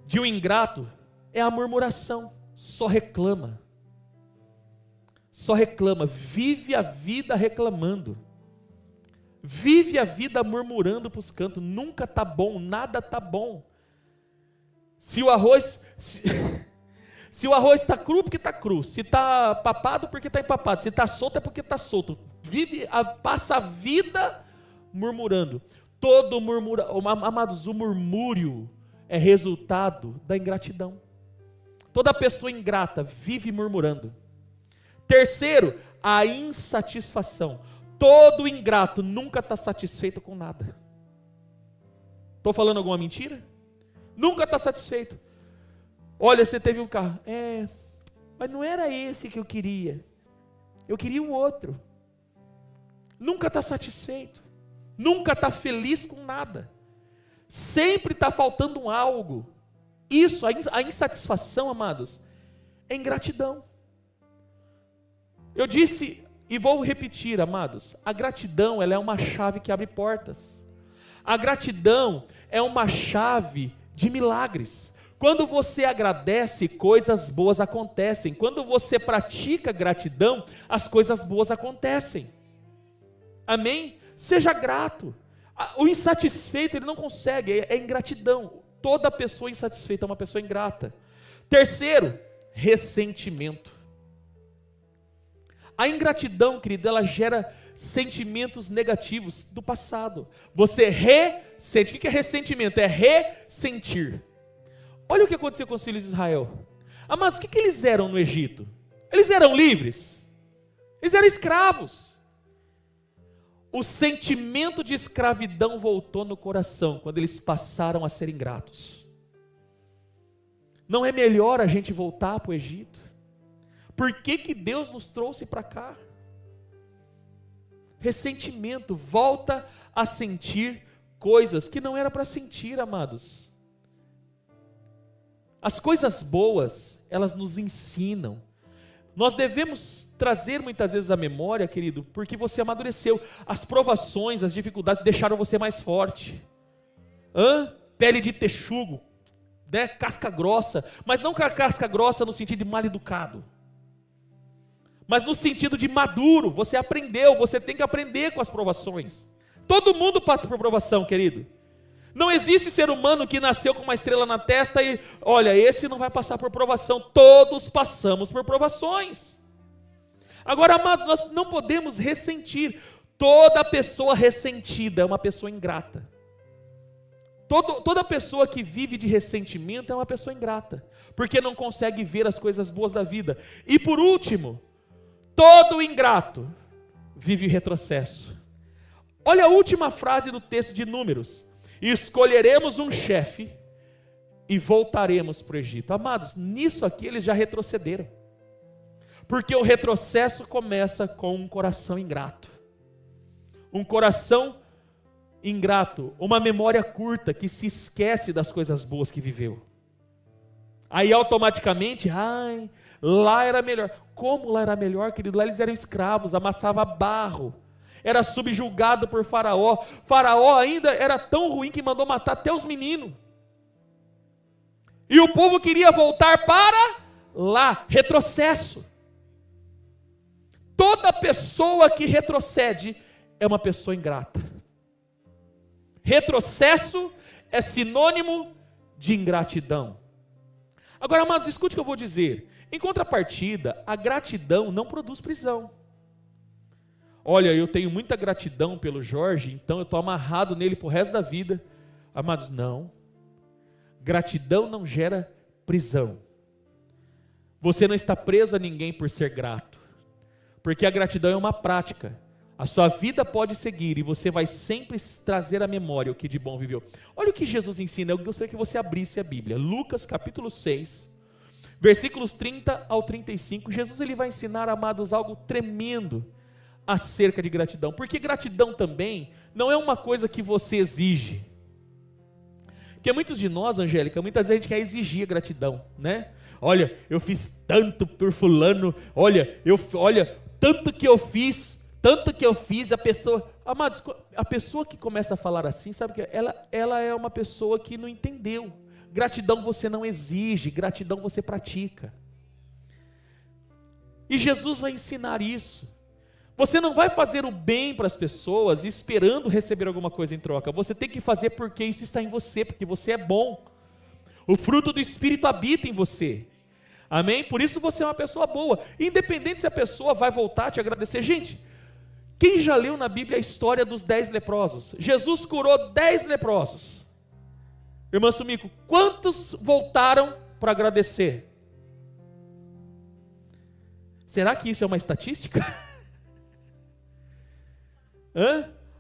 de um ingrato é a murmuração, só reclama, vive a vida reclamando. Vive a vida murmurando para os cantos, nunca está bom, nada está bom. Se o arroz está cru, porque está cru. Se está papado, porque está empapado. Se está solto, é porque está solto. Passa a vida murmurando. Amados, o murmúrio é resultado da ingratidão. Toda pessoa ingrata vive murmurando. Terceiro, a insatisfação. Todo ingrato nunca está satisfeito com nada. Estou falando alguma mentira? Nunca está satisfeito. Olha, você teve um carro. Mas não era esse que eu queria. Eu queria o outro. Nunca está satisfeito. Nunca está feliz com nada. Sempre está faltando algo. Isso, a insatisfação, amados, é ingratidão. Eu disse... E vou repetir, amados, a gratidão ela é uma chave que abre portas. A gratidão é uma chave de milagres. Quando você agradece, coisas boas acontecem. Quando você pratica gratidão, as coisas boas acontecem. Amém? Seja grato. O insatisfeito, ele não consegue, é ingratidão. Toda pessoa insatisfeita é uma pessoa ingrata. Terceiro, ressentimento. A ingratidão, querido, ela gera sentimentos negativos do passado. Você ressente. O que é ressentimento? É ressentir. Olha o que aconteceu com os filhos de Israel. Amados, o que eles eram no Egito? Eles eram livres. Eles eram escravos. O sentimento de escravidão voltou no coração quando eles passaram a ser ingratos. Não é melhor a gente voltar para o Egito? Por que Deus nos trouxe para cá? Ressentimento, volta a sentir coisas que não era para sentir, amados. As coisas boas, elas nos ensinam. Nós devemos trazer muitas vezes a memória, querido, porque você amadureceu. As provações, as dificuldades deixaram você mais forte. Pele de texugo, né? Casca grossa, mas não casca grossa no sentido de mal educado, mas no sentido de maduro. Você aprendeu, você tem que aprender com as provações. Todo mundo passa por provação, querido. Não existe ser humano que nasceu com uma estrela na testa e, olha, esse não vai passar por provação. Todos passamos por provações. Agora, amados, nós não podemos ressentir. Toda pessoa ressentida é uma pessoa ingrata. Toda pessoa que vive de ressentimento é uma pessoa ingrata, porque não consegue ver as coisas boas da vida. E por último, todo ingrato vive retrocesso. Olha a última frase do texto de Números: escolheremos um chefe e voltaremos para o Egito. Amados, nisso aqui eles já retrocederam, porque o retrocesso começa com um coração ingrato. Um coração ingrato, uma memória curta que se esquece das coisas boas que viveu. Aí automaticamente, lá era melhor. Como lá era melhor, querido? Lá eles eram escravos, amassava barro, era subjugado por Faraó. Faraó ainda era tão ruim que mandou matar até os meninos. E o povo queria voltar para lá, retrocesso. Toda pessoa que retrocede é uma pessoa ingrata. Retrocesso é sinônimo de ingratidão. Agora, amados, escute o que eu vou dizer. Em contrapartida, a gratidão não produz prisão. Olha, eu tenho muita gratidão pelo Jorge, então eu estou amarrado nele para o resto da vida. Amados, não. Gratidão não gera prisão. Você não está preso a ninguém por ser grato, porque a gratidão é uma prática. A sua vida pode seguir e você vai sempre trazer à memória o que de bom viveu. Olha o que Jesus ensina. Eu gostaria que você abrisse a Bíblia. Lucas capítulo 6, versículos 30 ao 35. Jesus ele vai ensinar, amados, algo tremendo acerca de gratidão. Porque gratidão também não é uma coisa que você exige. Porque muitos de nós, Angélica, muitas vezes a gente quer exigir gratidão, né? Olha, eu fiz tanto por fulano. Olha, tanto que eu fiz, a pessoa... Amados, a pessoa que começa a falar assim, sabe que ela é uma pessoa que não entendeu. Gratidão você não exige, gratidão você pratica. E Jesus vai ensinar isso. Você não vai fazer o bem para as pessoas esperando receber alguma coisa em troca. Você tem que fazer porque isso está em você, porque você é bom. O fruto do Espírito habita em você. Amém? Por isso você é uma pessoa boa. Independente se a pessoa vai voltar a te agradecer. Gente, quem já leu na Bíblia a história dos 10 leprosos? Jesus curou 10 leprosos. Irmã Sumico, quantos voltaram para agradecer? Será que isso é uma estatística?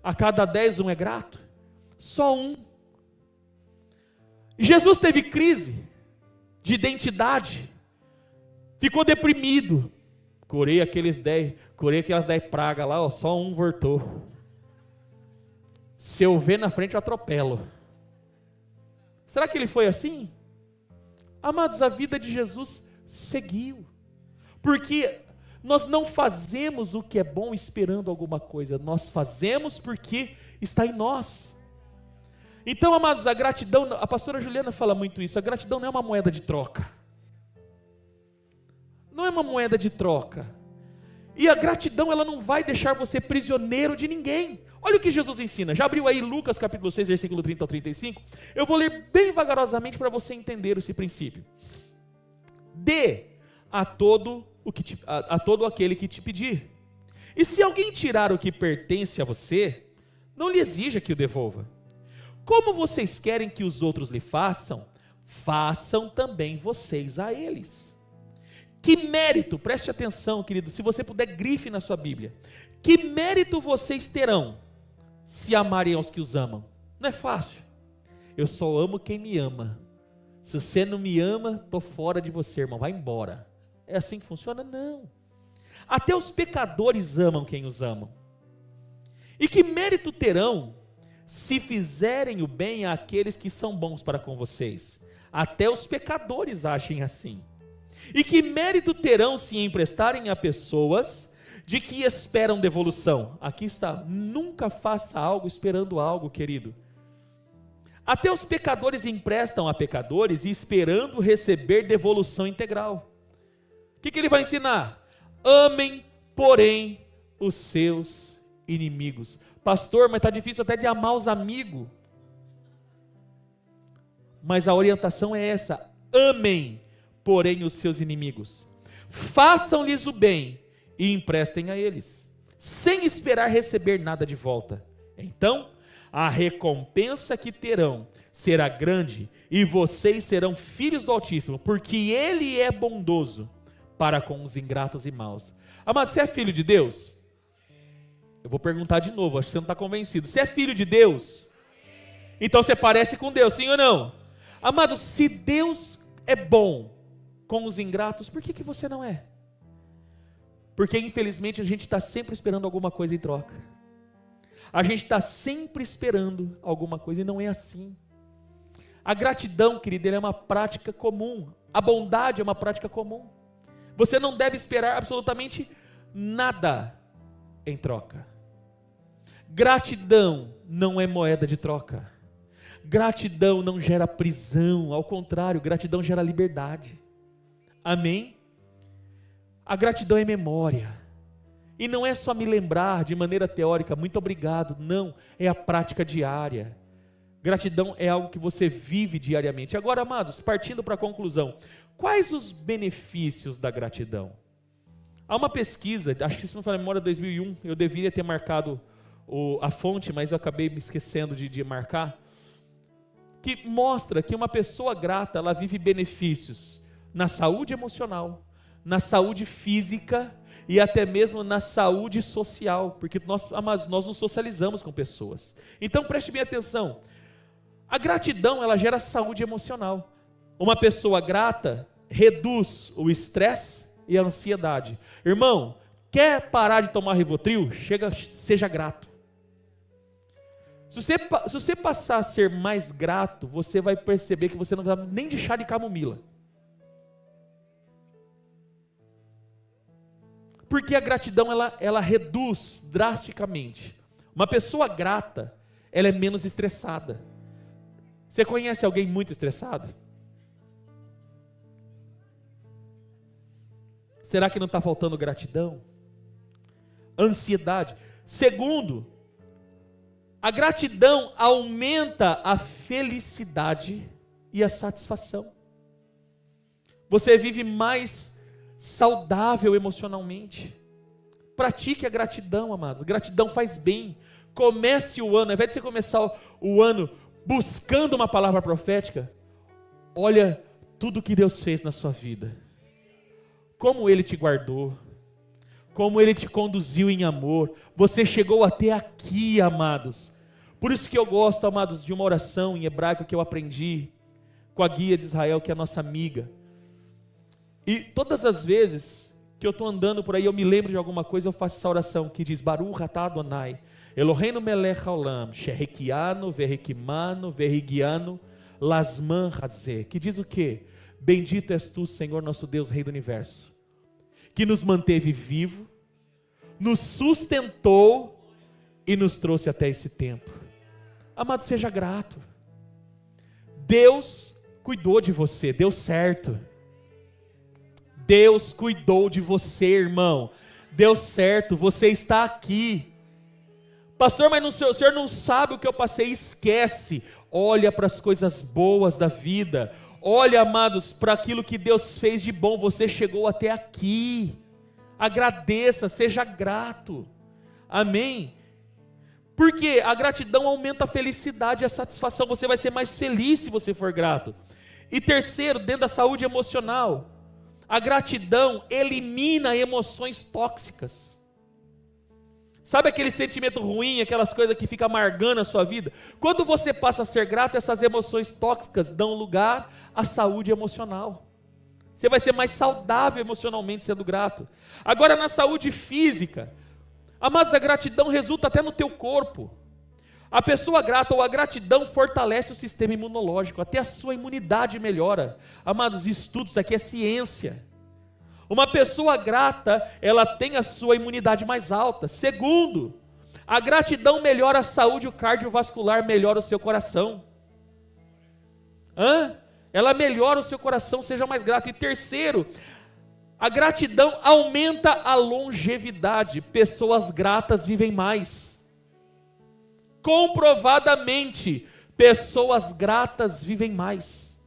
A cada 10 um é grato? Só um. Jesus teve crise de identidade, ficou deprimido. Curei aquelas 10 pragas lá, só um voltou. Se eu ver na frente eu atropelo. Será que ele foi assim? Amados, a vida de Jesus seguiu, porque nós não fazemos o que é bom esperando alguma coisa, nós fazemos porque está em nós. Então, amados, a gratidão, a pastora Juliana fala muito isso, a gratidão não é uma moeda de troca. Não é uma moeda de troca. E a gratidão, ela não vai deixar você prisioneiro de ninguém. Olha o que Jesus ensina. Já abriu aí Lucas capítulo 6, versículo 30 ao 35? Eu vou ler bem vagarosamente para você entender esse princípio. Dê a todo aquele que te pedir. E se alguém tirar o que pertence a você, não lhe exija que o devolva. Como vocês querem que os outros lhe façam, façam também vocês a eles. Que mérito, preste atenção, querido, se você puder, grife na sua Bíblia. Que mérito vocês terão se amarem aos que os amam? Não é fácil. Eu só amo quem me ama. Se você não me ama, estou fora de você, irmão, vai embora. É assim que funciona? Não. Até os pecadores amam quem os amam. E que mérito terão se fizerem o bem àqueles que são bons para com vocês? Até os pecadores agem assim. E que mérito terão se emprestarem a pessoas de que esperam devolução? Aqui está, nunca faça algo esperando algo, querido. Até os pecadores emprestam a pecadores e esperando receber devolução integral. O que ele vai ensinar? Amem, porém, os seus inimigos. Pastor, mas está difícil até de amar os amigos. Mas a orientação é essa: amem, porém, os seus inimigos. Façam-lhes o bem e emprestem a eles, sem esperar receber nada de volta. Então, a recompensa que terão será grande e vocês serão filhos do Altíssimo, porque Ele é bondoso para com os ingratos e maus. Amado, você é filho de Deus? Eu vou perguntar de novo, acho que você não está convencido. Você é filho de Deus? Então você parece com Deus, sim ou não? Amado, se Deus é bom com os ingratos, por que você não é? Porque infelizmente a gente está sempre esperando alguma coisa em troca. A gente está sempre esperando alguma coisa e não é assim. A gratidão, querido, é uma prática comum. A bondade é uma prática comum. Você não deve esperar absolutamente nada em troca. Gratidão não é moeda de troca. Gratidão não gera prisão, ao contrário, gratidão gera liberdade. Amém? A gratidão é memória. E não é só me lembrar de maneira teórica, muito obrigado, não, é a prática diária. Gratidão é algo que você vive diariamente. Agora, amados, partindo para a conclusão, quais os benefícios da gratidão? Há uma pesquisa, acho que se não me falar a memória, 2001, eu deveria ter marcado a fonte, mas eu acabei me esquecendo de marcar, que mostra que uma pessoa grata, ela vive benefícios na saúde emocional, na saúde física e até mesmo na saúde social, porque nós, amados, nós nos socializamos com pessoas. Então preste bem atenção, a gratidão ela gera saúde emocional. Uma pessoa grata reduz o estresse e a ansiedade. Irmão, quer parar de tomar Rivotril? Seja grato. Se você passar a ser mais grato, você vai perceber que você não vai nem de chá de camomila. Porque a gratidão ela reduz drasticamente. Uma pessoa grata, ela é menos estressada. Você conhece alguém muito estressado? Será que não está faltando gratidão? Ansiedade. Segundo, a gratidão aumenta a felicidade e a satisfação. Você vive mais saudável emocionalmente. Pratique a gratidão, amados. Gratidão faz bem. Comece o ano, ao invés de você começar o ano buscando uma palavra profética, olha tudo que Deus fez na sua vida. Como Ele te guardou, como Ele te conduziu em amor. Você chegou até aqui, amados. Por isso que eu gosto, amados, de uma oração em hebraico que eu aprendi com a guia de Israel, que é a nossa amiga. E todas as vezes que eu estou andando por aí, eu me lembro de alguma coisa, eu faço essa oração que diz: Baruch atah Adonai, Eloheinu melech haolam, shehekianu, verhekimanu, verhigianu, lasman hazeh. Que diz o quê? Bendito és tu, Senhor nosso Deus, Rei do Universo, que nos manteve vivo, nos sustentou e nos trouxe até esse tempo. Amado, seja grato. Deus cuidou de você, deu certo. Deus cuidou de você, irmão. Deu certo, você está aqui. Pastor, mas o senhor não sabe o que eu passei. Esquece. Olha para as coisas boas da vida. Olha, amados, para aquilo que Deus fez de bom. Você chegou até aqui. Agradeça, seja grato. Amém? Porque a gratidão aumenta a felicidade e a satisfação. Você vai ser mais feliz se você for grato. E terceiro, dentro da saúde emocional, a gratidão elimina emoções tóxicas. Sabe aquele sentimento ruim, aquelas coisas que ficam amargando a sua vida? Quando você passa a ser grato, essas emoções tóxicas dão lugar à saúde emocional. Você vai ser mais saudável emocionalmente sendo grato. Agora, na saúde física, amados, a gratidão resulta até no teu corpo. A pessoa grata ou a gratidão fortalece o sistema imunológico, até a sua imunidade melhora. Amados, estudos, aqui é ciência. Uma pessoa grata, ela tem a sua imunidade mais alta. Segundo, a gratidão melhora a saúde cardiovascular, melhora o seu coração. Ela melhora o seu coração, seja mais grato. E terceiro, a gratidão aumenta a longevidade. Pessoas gratas vivem mais. Comprovadamente, pessoas gratas vivem mais.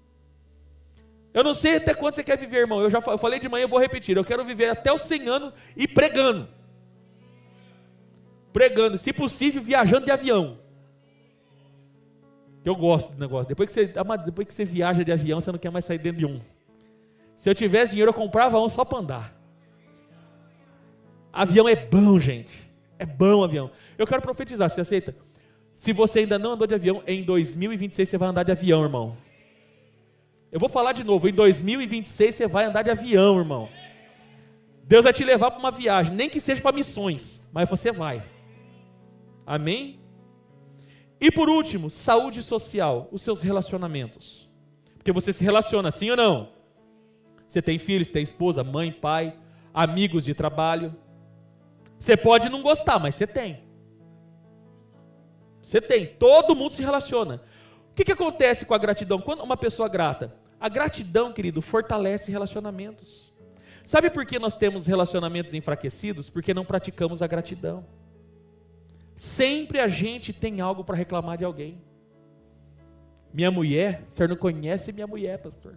Eu não sei até quando você quer viver, irmão. Eu falei de manhã, eu vou repetir. Eu quero viver até os 100 anos e pregando. Pregando, se possível, viajando de avião. Eu gosto do negócio. Depois que você viaja de avião, você não quer mais sair dentro de um. Se eu tivesse dinheiro, eu comprava um só para andar. Avião é bom, gente. É bom avião. Eu quero profetizar, você aceita? Se você ainda não andou de avião, em 2026 você vai andar de avião, irmão. Eu vou falar de novo, em 2026 você vai andar de avião, irmão. Deus vai te levar para uma viagem, nem que seja para missões, mas você vai. Amém? E por último, saúde social, os seus relacionamentos. Porque você se relaciona, sim ou não? Você tem filhos, tem esposa, mãe, pai, amigos de trabalho. Você pode não gostar, mas você tem. Você tem, todo mundo se relaciona. O que acontece com a gratidão? Quando uma pessoa grata, a gratidão, querido, fortalece relacionamentos. Sabe por que nós temos relacionamentos enfraquecidos? Porque não praticamos a gratidão. Sempre a gente tem algo para reclamar de alguém. Minha mulher, o senhor não conhece minha mulher, pastor.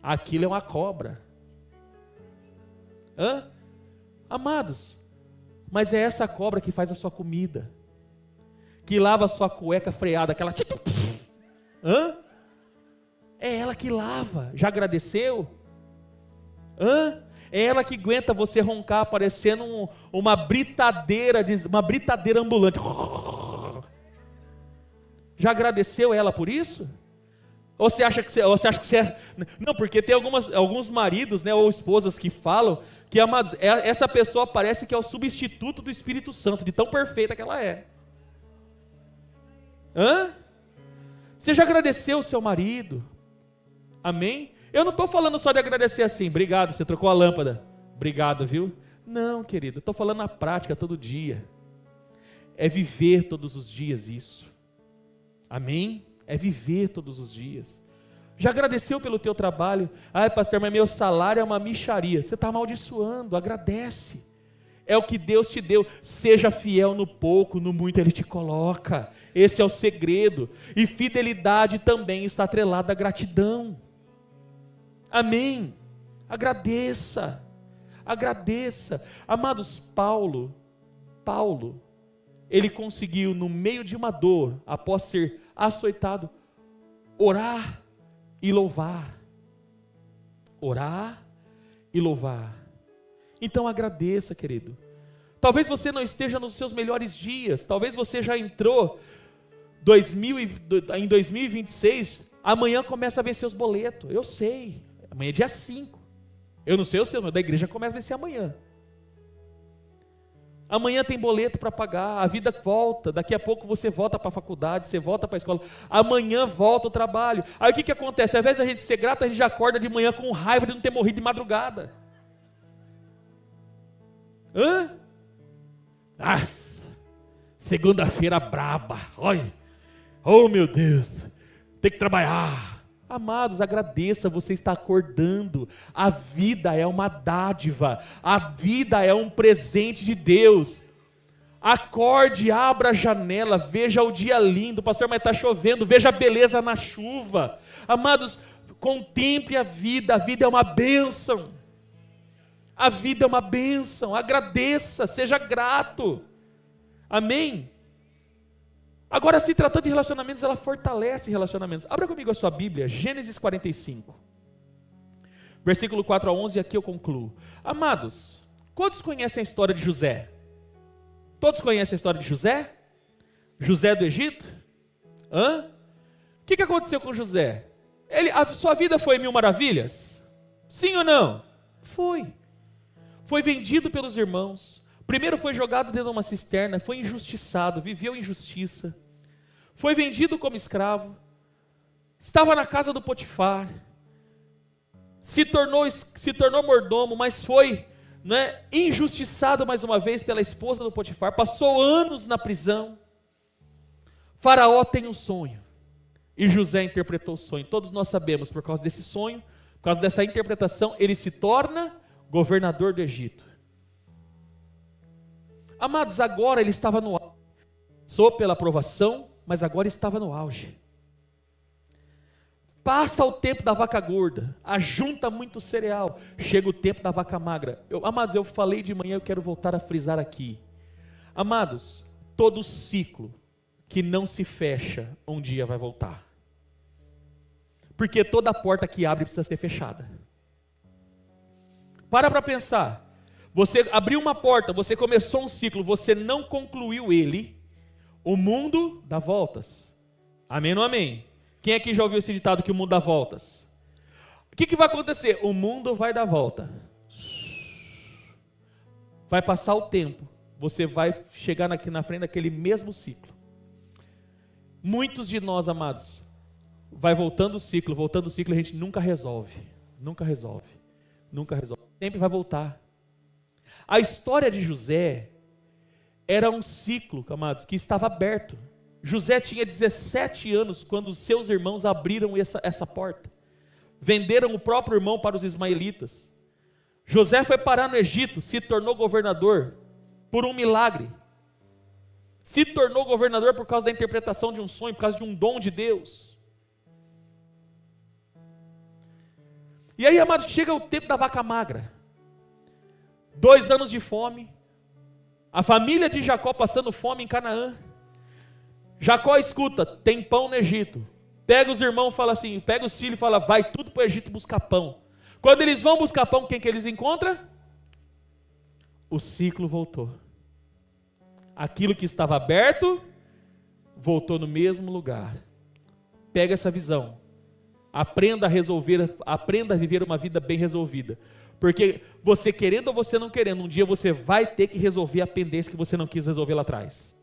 Aquilo é uma cobra. Amados, mas é essa cobra que faz a sua comida, que lava a sua cueca freada, aquela... É ela que lava. Já agradeceu? É ela que aguenta você roncar parecendo uma britadeira ambulante. Já agradeceu ela por isso? Ou você acha que você é... Não, porque tem alguns maridos, né, ou esposas que falam que, amados, essa pessoa parece que é o substituto do Espírito Santo, de tão perfeita que ela é. Você já agradeceu o seu marido? Amém? Eu não estou falando só de agradecer assim, obrigado, você trocou a lâmpada, obrigado, viu? Não, querido, eu estou falando na prática, todo dia. É viver todos os dias isso. Amém? É viver todos os dias. Já agradeceu pelo teu trabalho? Pastor, mas meu salário é uma mixaria. Você está amaldiçoando, agradece. É o que Deus te deu. Seja fiel no pouco, no muito Ele te coloca. Esse é o segredo. E fidelidade também está atrelada à gratidão. Amém? Agradeça. Agradeça. Amados, Paulo, ele conseguiu, no meio de uma dor, após ser açoitado, orar e louvar. Orar e louvar. Então agradeça, querido. Talvez você não esteja nos seus melhores dias. Talvez você já entrou em 2026. Amanhã começa a vencer os boletos. Eu sei. Amanhã é dia 5. Eu não sei o seu, mas da igreja começa a vencer amanhã. Amanhã tem boleto para pagar, a vida volta, daqui a pouco você volta para a faculdade, você volta para a escola, amanhã volta o trabalho. Aí o que acontece? Ao invés de a gente ser grato, a gente já acorda de manhã com raiva de não ter morrido de madrugada. Segunda-feira braba, olha, oh meu Deus, tem que trabalhar. Amados, agradeça, você está acordando. A vida é uma dádiva, a vida é um presente de Deus. Acorde, abra a janela, veja o dia lindo, pastor, mas está chovendo, veja a beleza na chuva. Amados, contemple a vida é uma bênção. A vida é uma bênção, agradeça, seja grato. Amém? Agora, se tratando de relacionamentos, ela fortalece relacionamentos. Abra comigo a sua Bíblia, Gênesis 45. Versículo 4 a 11, e aqui eu concluo. Amados, quantos conhecem a história de José? Todos conhecem a história de José? José do Egito? O que aconteceu com José? A sua vida foi 1000 maravilhas? Sim ou não? Foi. Foi vendido pelos irmãos. Primeiro foi jogado dentro de uma cisterna, foi injustiçado, viveu injustiça. Foi vendido como escravo. Estava na casa do Potifar. Se tornou mordomo, mas foi injustiçado mais uma vez pela esposa do Potifar. Passou anos na prisão. Faraó tem um sonho. E José interpretou o sonho. Todos nós sabemos, por causa desse sonho, por causa dessa interpretação, ele se torna governador do Egito. Amados, agora ele estava no auge. Passou pela aprovação, mas agora estava no auge. Passa o tempo da vaca gorda, ajunta muito cereal, chega o tempo da vaca magra. Amados, eu falei de manhã, eu quero voltar a frisar aqui. Amados, todo ciclo que não se fecha, um dia vai voltar. Porque toda porta que abre precisa ser fechada. Para pensar. Você abriu uma porta, você começou um ciclo, você não concluiu ele, o mundo dá voltas. Amém ou não amém? Quem aqui já ouviu esse ditado que o mundo dá voltas? O que vai acontecer? O mundo vai dar volta. Vai passar o tempo, você vai chegar aqui na frente daquele mesmo ciclo. Muitos de nós, amados, vai voltando o ciclo, a gente nunca resolve. Sempre vai voltar. A história de José era um ciclo, amados, que estava aberto. José tinha 17 anos quando seus irmãos abriram essa porta. Venderam o próprio irmão para os ismaelitas. José foi parar no Egito, se tornou governador por um milagre. Se tornou governador por causa da interpretação de um sonho, por causa de um dom de Deus. E aí, amados, chega o tempo da vaca magra. 2 anos de fome, a família de Jacó passando fome em Canaã. Jacó escuta, tem pão no Egito. Pega os irmãos, fala assim, pega os filhos e fala, vai tudo para o Egito buscar pão. Quando eles vão buscar pão, quem que eles encontram? O ciclo voltou. Aquilo que estava aberto, voltou no mesmo lugar. Pega essa visão. Aprenda a viver uma vida bem resolvida. Porque você querendo ou você não querendo, um dia você vai ter que resolver a pendência que você não quis resolver lá atrás.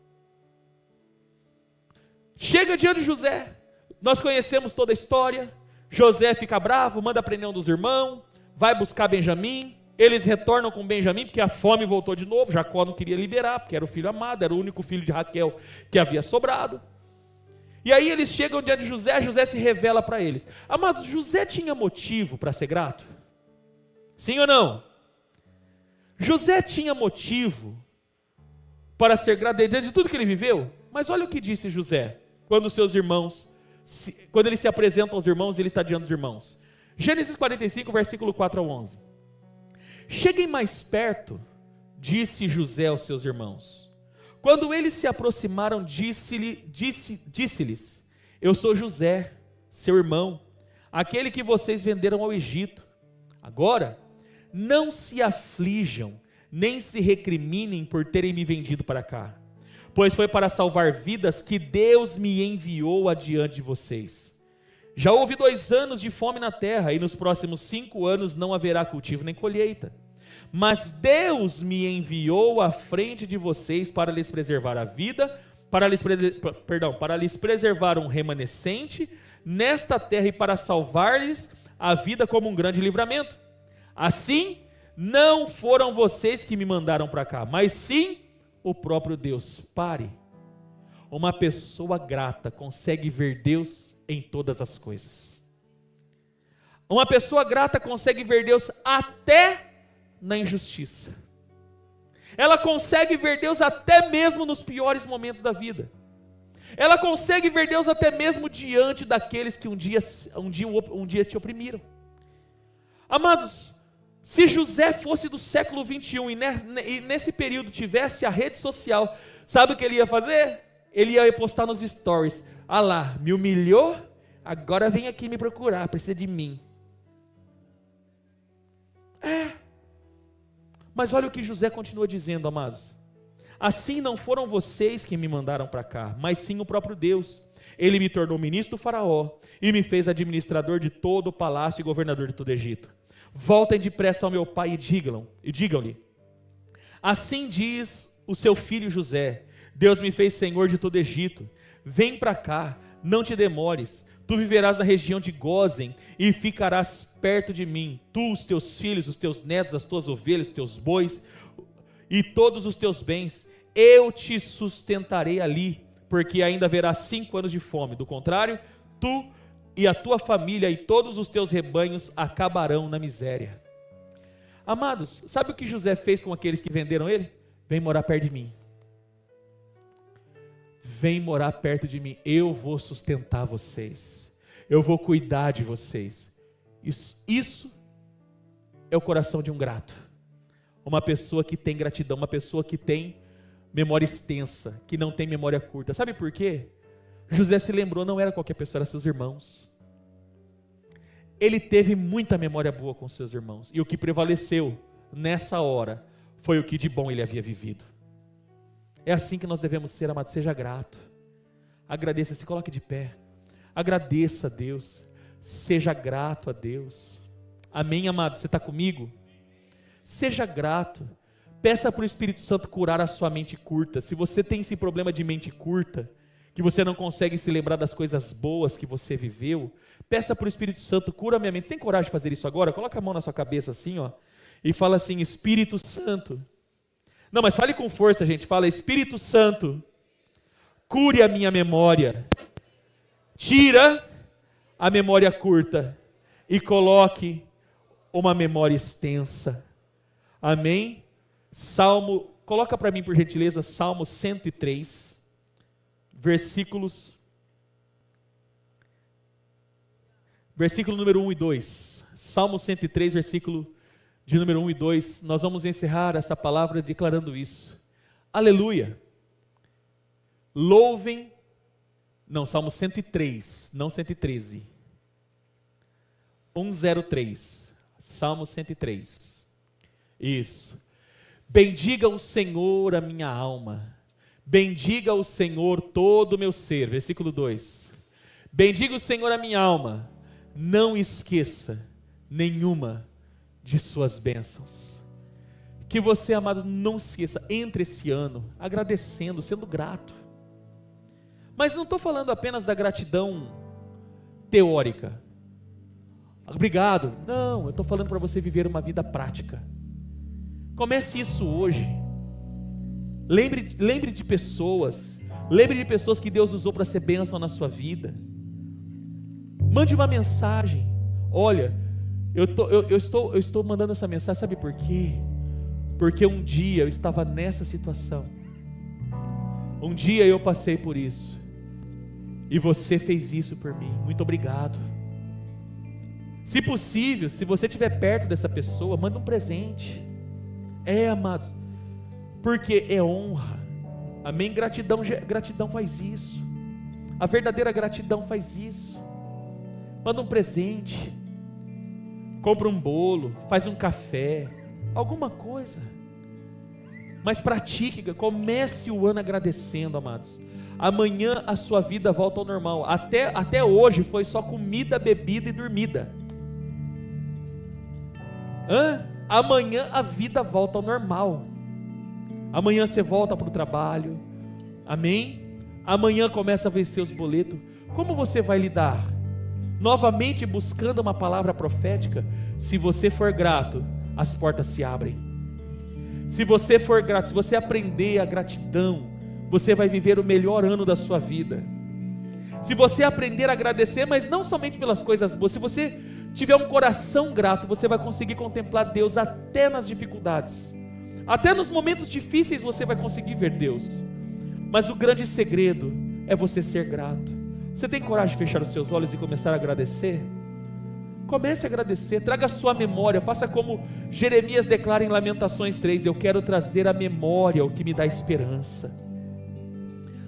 Chega diante de José, nós conhecemos toda a história. José fica bravo, manda prender um dos irmãos, vai buscar Benjamim, eles retornam com Benjamim, porque a fome voltou de novo, Jacó não queria liberar, porque era o filho amado, era o único filho de Raquel que havia sobrado. E aí eles chegam diante de José, José se revela para eles. Amados, José tinha motivo para ser grato? Sim ou não? José tinha motivo para ser grato diante de tudo que ele viveu? Mas olha o que disse José, quando ele se apresenta aos irmãos e ele está diante dos irmãos. Gênesis 45, versículo 4 a 11. Cheguem mais perto, disse José aos seus irmãos. Quando eles se aproximaram, disse-lhes, eu sou José, seu irmão, aquele que vocês venderam ao Egito. Agora, não se aflijam, nem se recriminem por terem me vendido para cá, pois foi para salvar vidas que Deus me enviou adiante de vocês. Já houve 2 anos de fome na terra, e nos próximos 5 anos não haverá cultivo nem colheita. Mas Deus me enviou à frente de vocês para lhes preservar a vida, para lhes preservar um remanescente nesta terra e para salvar-lhes a vida como um grande livramento. Assim, não foram vocês que me mandaram para cá, mas sim o próprio Deus. Pare. Uma pessoa grata consegue ver Deus em todas as coisas. Uma pessoa grata consegue ver Deus até na injustiça. Ela consegue ver Deus até mesmo nos piores momentos da vida. Ela consegue ver Deus até mesmo diante daqueles que um dia te oprimiram. Amados, se José fosse do século 21 e nesse período tivesse a rede social, sabe o que ele ia fazer? Ele ia postar nos stories: ah lá, me humilhou, agora vem aqui me procurar, precisa de mim. Mas olha o que José continua dizendo, amados: assim não foram vocês que me mandaram para cá, mas sim o próprio Deus. Ele me tornou ministro do faraó e me fez administrador de todo o palácio e governador de todo o Egito. Voltem depressa ao meu pai e digam-lhe: assim diz o seu filho José: Deus me fez senhor de todo o Egito. Vem para cá, não te demores. Tu viverás na região de Gósen e ficarás perto de mim. Tu, os teus filhos, os teus netos, as tuas ovelhas, os teus bois e todos os teus bens. Eu te sustentarei ali, porque ainda haverá 5 anos de fome. Do contrário, tu e a tua família e todos os teus rebanhos acabarão na miséria. Amados, sabe o que José fez com aqueles que venderam ele? Vem morar perto de mim. Vem morar perto de mim, eu vou sustentar vocês, eu vou cuidar de vocês. Isso é o coração de um grato, uma pessoa que tem gratidão, uma pessoa que tem memória extensa, que não tem memória curta. Sabe por quê? José se lembrou, não era qualquer pessoa, eram seus irmãos. Ele teve muita memória boa com seus irmãos, e o que prevaleceu nessa hora foi o que de bom ele havia vivido. É assim que nós devemos ser, amado. Seja grato, agradeça, se coloque de pé, agradeça a Deus, seja grato a Deus. Amém, amado? Você está comigo? Seja grato, peça para o Espírito Santo curar a sua mente curta. Se você tem esse problema de mente curta, que você não consegue se lembrar das coisas boas que você viveu, peça para o Espírito Santo: cura a minha mente. Você tem coragem de fazer isso agora? Coloca a mão na sua cabeça assim, ó, e fala assim: Espírito Santo. Não, mas fale com força, gente. Fala: Espírito Santo, cure a minha memória. Tira a memória curta e coloque uma memória extensa. Amém? Coloca para mim, por gentileza, Salmo 103, versículo número 1 e 2. Salmo 103, versículo de número 1 e 2, nós vamos encerrar essa palavra declarando isso. Aleluia. Salmo 103, não 113. 103, Salmo 103. Isso. Bendiga o Senhor a minha alma. Bendiga o Senhor todo o meu ser. Versículo 2. Bendiga o Senhor a minha alma. Não esqueça nenhuma de suas bênçãos. Que você, amado, não esqueça, entre esse ano agradecendo, sendo grato. Mas não estou falando apenas da gratidão teórica. Obrigado. Não, eu estou falando para você viver uma vida prática. Comece isso hoje. Lembre de pessoas. Lembre de pessoas que Deus usou para ser bênção na sua vida. Mande uma mensagem. Olha, eu estou mandando essa mensagem, sabe por quê? Porque um dia eu estava nessa situação. Um dia eu passei por isso. E você fez isso por mim. Muito obrigado. Se possível, se você estiver perto dessa pessoa, manda um presente. Amados, porque é honra. Amém? Gratidão faz isso. A verdadeira gratidão faz isso. Manda um presente, compra um bolo, faz um café, alguma coisa. Mas pratique, comece o ano agradecendo, amados. Amanhã a sua vida volta ao normal. Até hoje foi só comida, bebida e dormida. Amanhã a vida volta ao normal. Amanhã você volta para o trabalho. Amém? Amanhã começa a vencer os boletos. Como você vai lidar? Novamente buscando uma palavra profética. Se você for grato, as portas se abrem. Se você for grato, se você aprender a gratidão, você vai viver o melhor ano da sua vida. Se você aprender a agradecer, mas não somente pelas coisas boas, se você tiver um coração grato, você vai conseguir contemplar Deus até nas dificuldades. Até nos momentos difíceis você vai conseguir ver Deus. Mas o grande segredo é você ser grato. Você tem coragem de fechar os seus olhos e começar a agradecer? Comece a agradecer, traga a sua memória, faça como Jeremias declara em Lamentações 3, eu quero trazer à memória o que me dá esperança.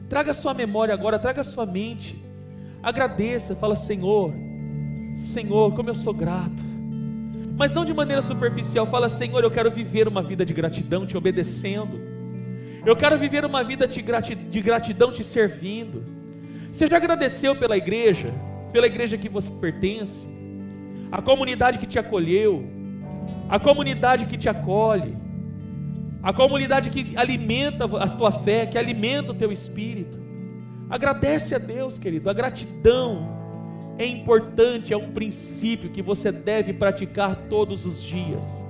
Traga a sua memória agora, traga a sua mente, agradeça, fala, Senhor, como eu sou grato. Mas não de maneira superficial, fala, Senhor, eu quero viver uma vida de gratidão, te obedecendo. Eu quero viver uma vida de gratidão te servindo. Você já agradeceu pela igreja que você pertence, a comunidade que te acolheu, a comunidade que te acolhe, a comunidade que alimenta a tua fé, que alimenta o teu espírito? Agradece a Deus, querido. A gratidão é importante, é um princípio que você deve praticar todos os dias,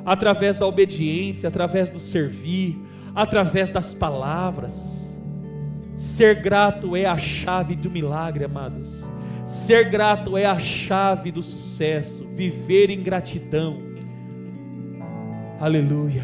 através da obediência, através do servir, através das palavras. Ser grato é a chave do milagre, amados. Ser grato é a chave do sucesso, viver em gratidão. Aleluia.